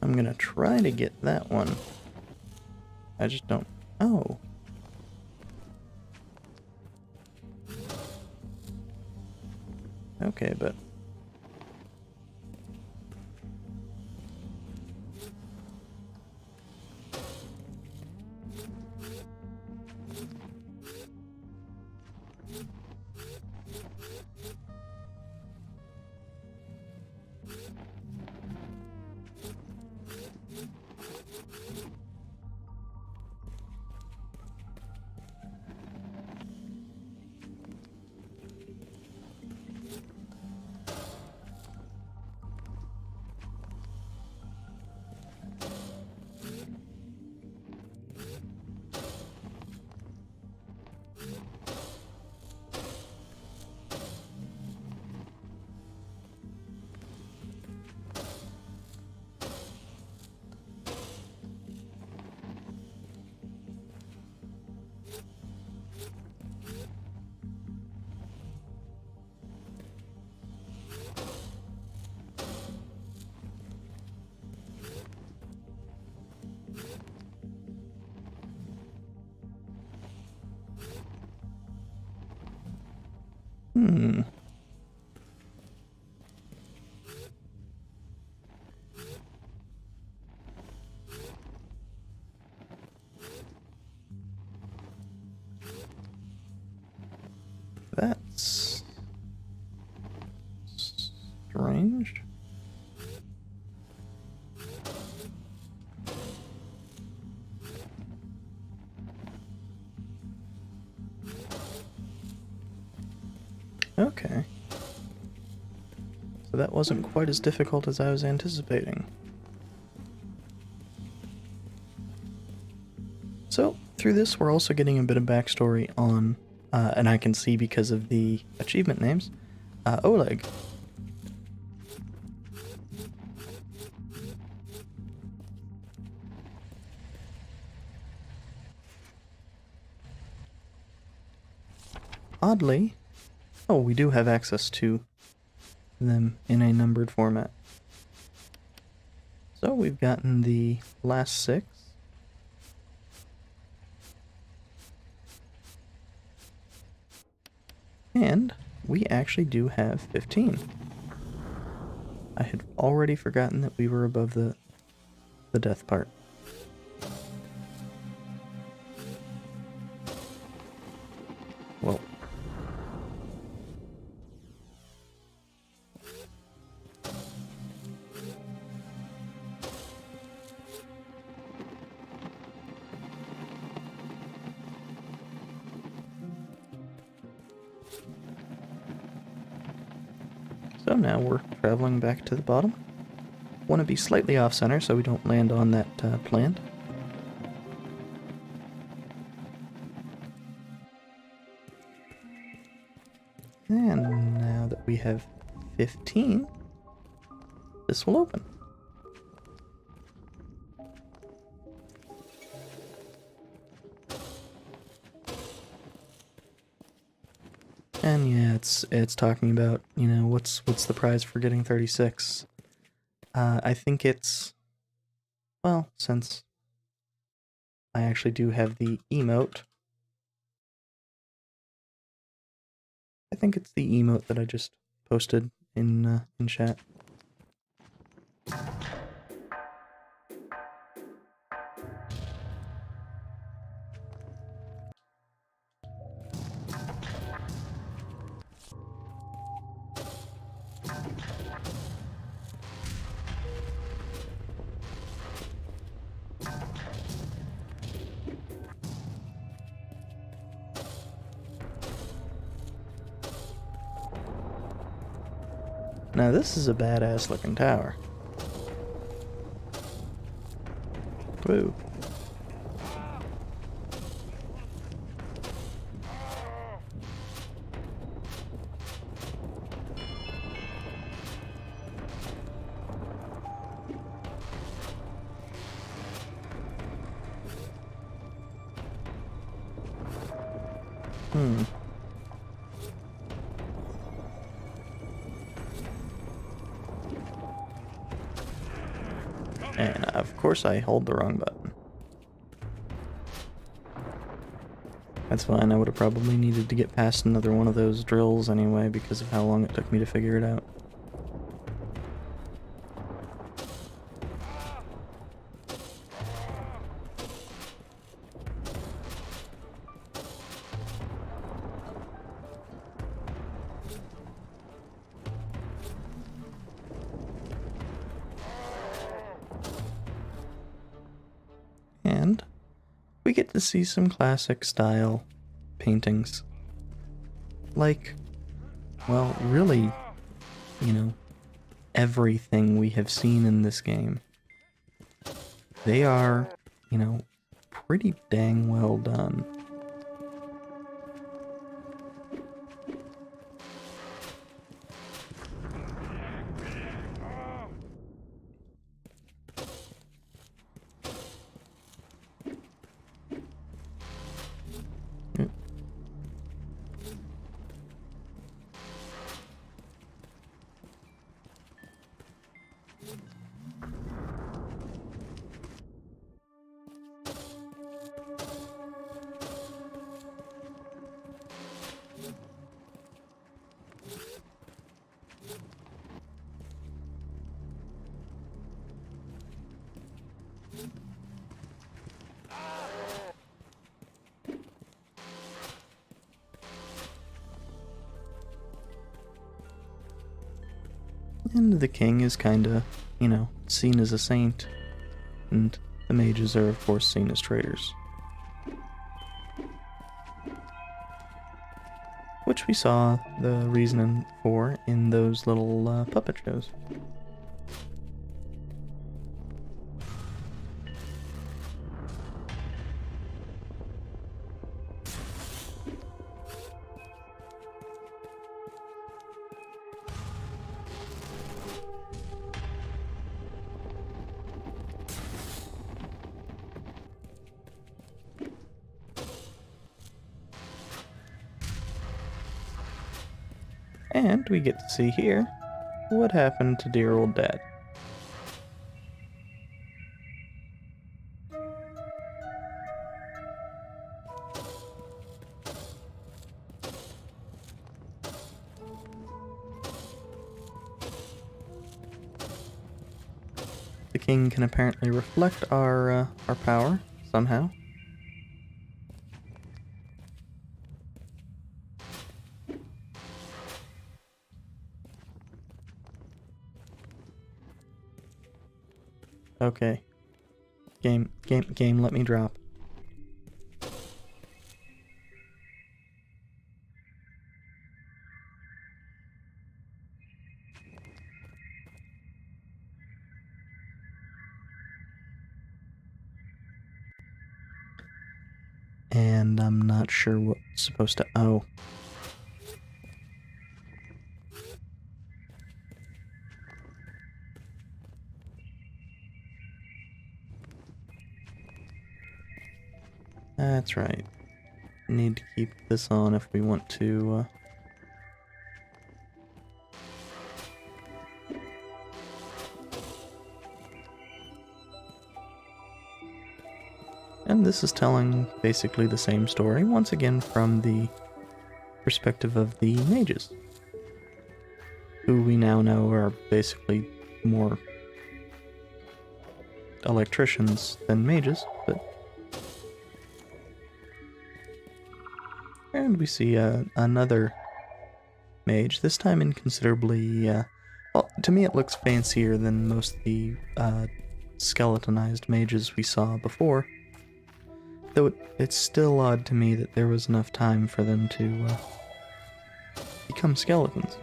Speaker 1: I'm gonna try to get that one. I just don't... Oh. Okay, but... That's... strange. Okay. So that wasn't quite as difficult as I was anticipating. So, through this, we're also getting a bit of backstory on, and I can see because of the achievement names, Oleg. Oddly, oh, we do have access to them in a numbered format. So we've gotten the last 6. And we actually do have 15. I had already forgotten that we were above the death part. Well. So now we're traveling back to the bottom. Want to be slightly off-center so we don't land on that plant. And now that we have 15, this will open. And yeah, it's talking about, you know, what's the prize for getting 36. I think it's, well, since I actually do have the emote, I think it's the emote that I just posted in chat. Now this is a badass looking tower. Woo. And of course I hold the wrong button. That's fine, I would have probably needed to get past another one of those drills anyway because of how long it took me to figure it out. And we get to see some classic style paintings. Like, well, really, you know, everything we have seen in this game. They are, you know, pretty dang well done. And the king is kinda, you know, seen as a saint, and the mages are of course seen as traitors. Which we saw the reasoning for in those little puppet shows. And we get to see here what happened to dear old dad. The king can apparently reflect our power somehow. Okay. Game, let me drop. and I'm not sure what's supposed to... Oh. That's right. Need to keep this on if we want to... And this is telling basically the same story, once again from the perspective of the mages, who we now know are basically more electricians than mages, but... And we see another mage, this time in considerably... well, to me it looks fancier than most of the skeletonized mages we saw before. Though it's still odd to me that there was enough time for them to become skeletons.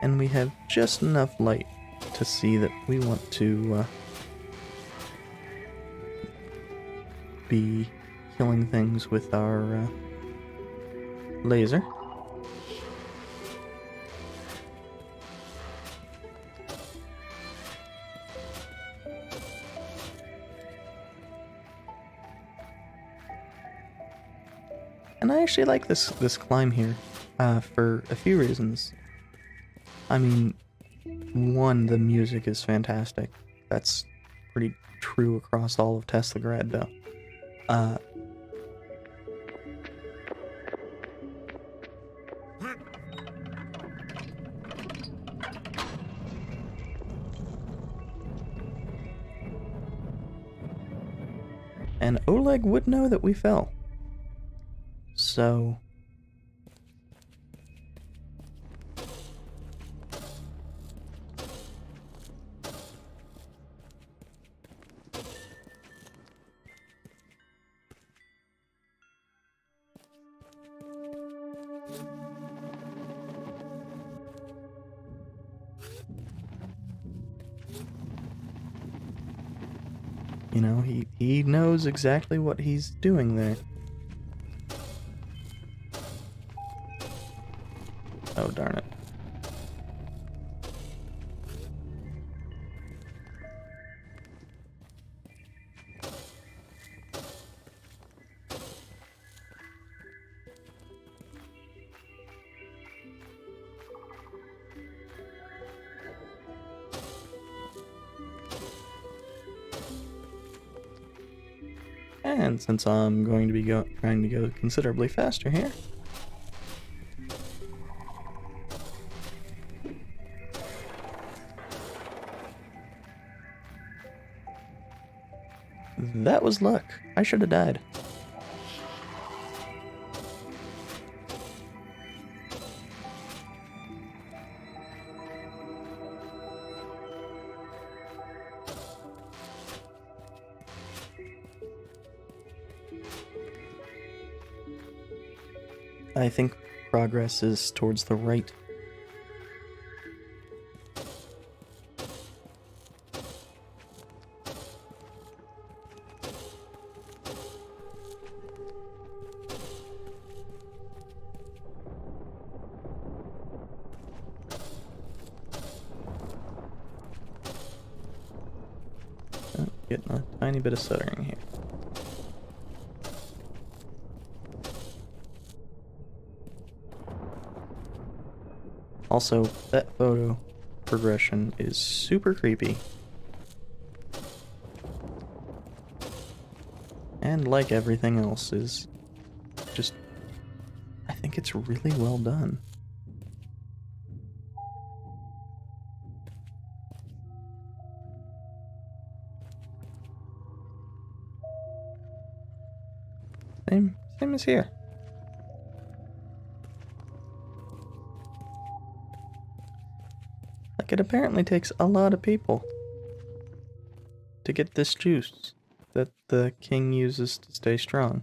Speaker 1: And we have just enough light to see that we want to be killing things with our laser. And I actually like this climb here, for a few reasons. I mean, one, the music is fantastic. That's pretty true across all of Teslagrad, though. And Oleg would know that we fell. So... You know, he knows exactly what he's doing there. Oh, darn it. And since I'm going to be trying to go considerably faster here, that was luck. I should have died. I think progress is towards the right. Oh, getting a tiny bit of stuttering here. Also, that photo progression is super creepy. And like everything else is just... I think it's really well done. Same as here. Like, it apparently takes a lot of people to get this juice that the king uses to stay strong.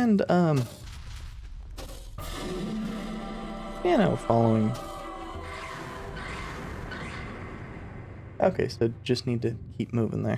Speaker 1: And, you know, following. Okay, so just need to keep moving there.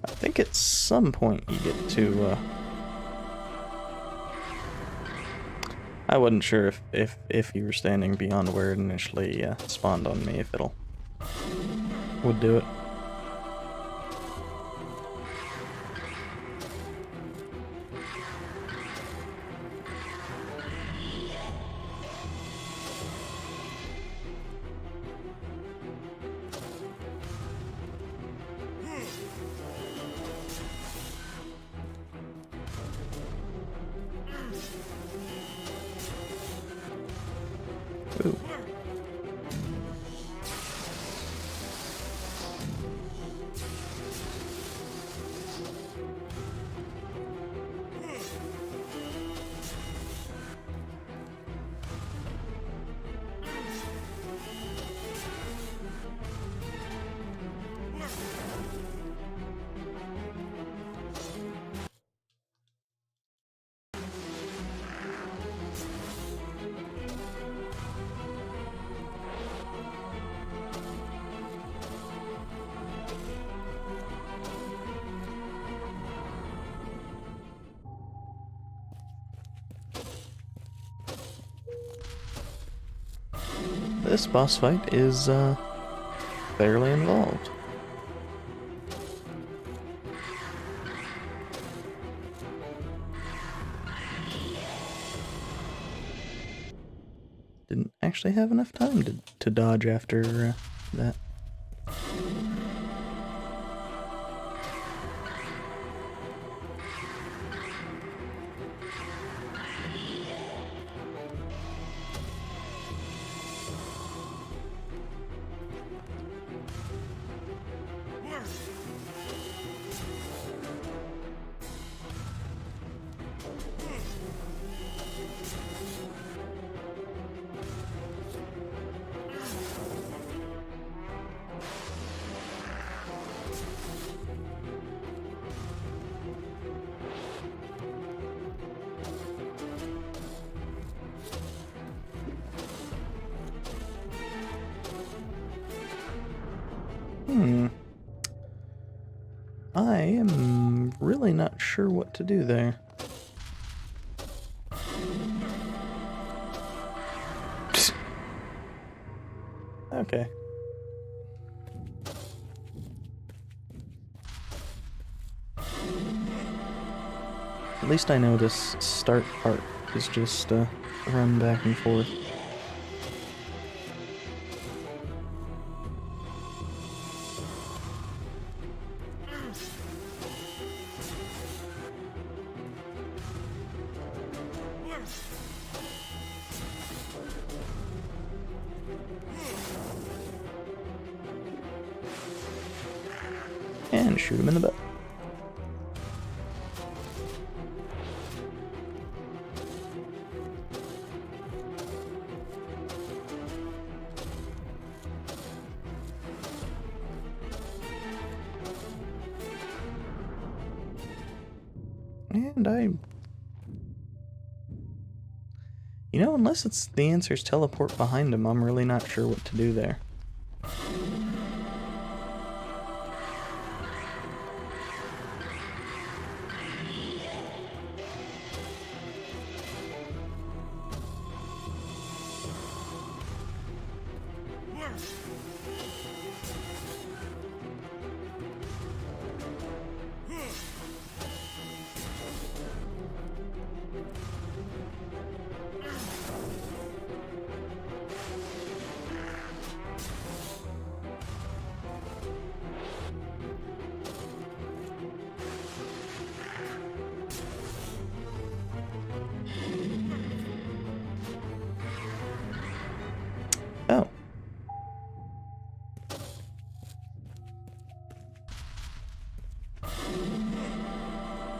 Speaker 1: I think at some point you get to, I wasn't sure if you were standing beyond where it initially spawned on me, if it'll would do it. Ooh. This boss fight is fairly involved. Didn't actually have enough time to dodge after that. I am really not sure what to do there. Okay. At least I know this start part is just run back and forth. And shoot him in the butt. And you know, unless it's the answer's teleport behind him, I'm really not sure what to do there.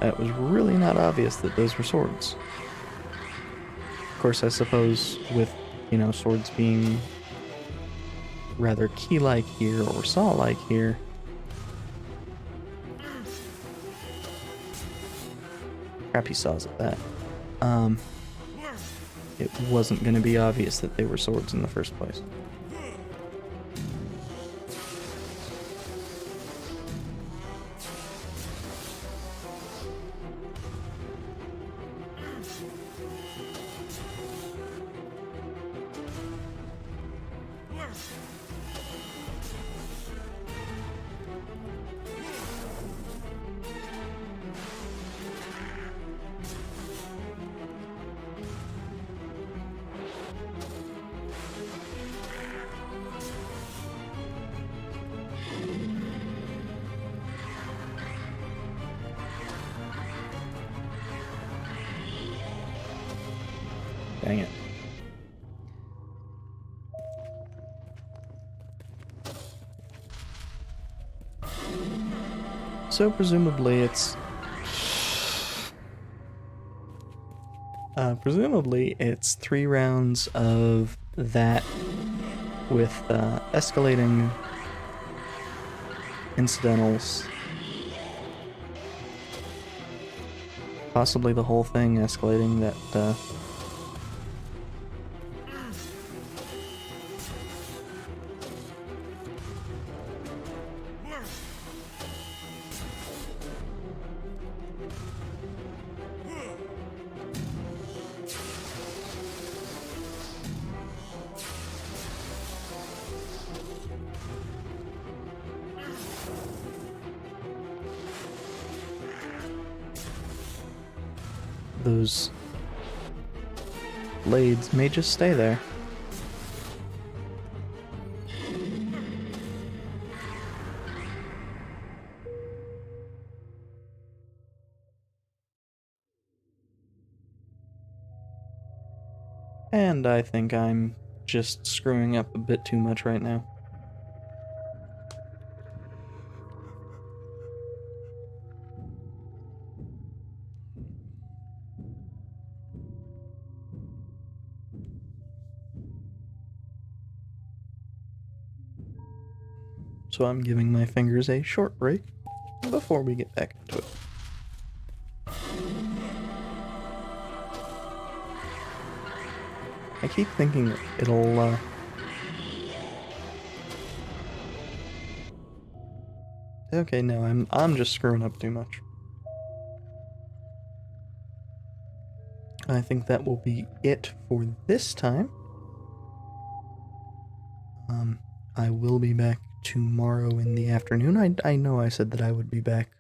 Speaker 1: It was really not obvious that those were swords. Of course, I suppose with, swords being rather key-like here or saw-like here, crappy saws at that, it wasn't going to be obvious that they were swords in the first place. Dang it. So presumably it's... it's 3 rounds of that with escalating incidentals. Possibly the whole thing escalating that... those blades may just stay there. And I think I'm just screwing up a bit too much right now. So I'm giving my fingers a short break before we get back into it. I keep thinking it'll, okay, no, I'm just screwing up too much. I think that will be it for this time. I will be back tomorrow in the afternoon. I know I said that I would be back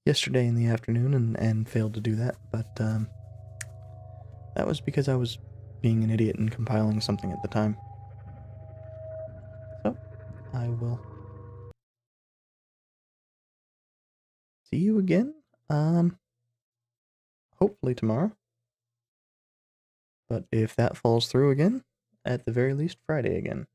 Speaker 1: yesterday in the afternoon and failed to do that, but that was because I was being an idiot and compiling something at the time. So, I will see you again, hopefully tomorrow. But if that falls through again, at the very least Friday again.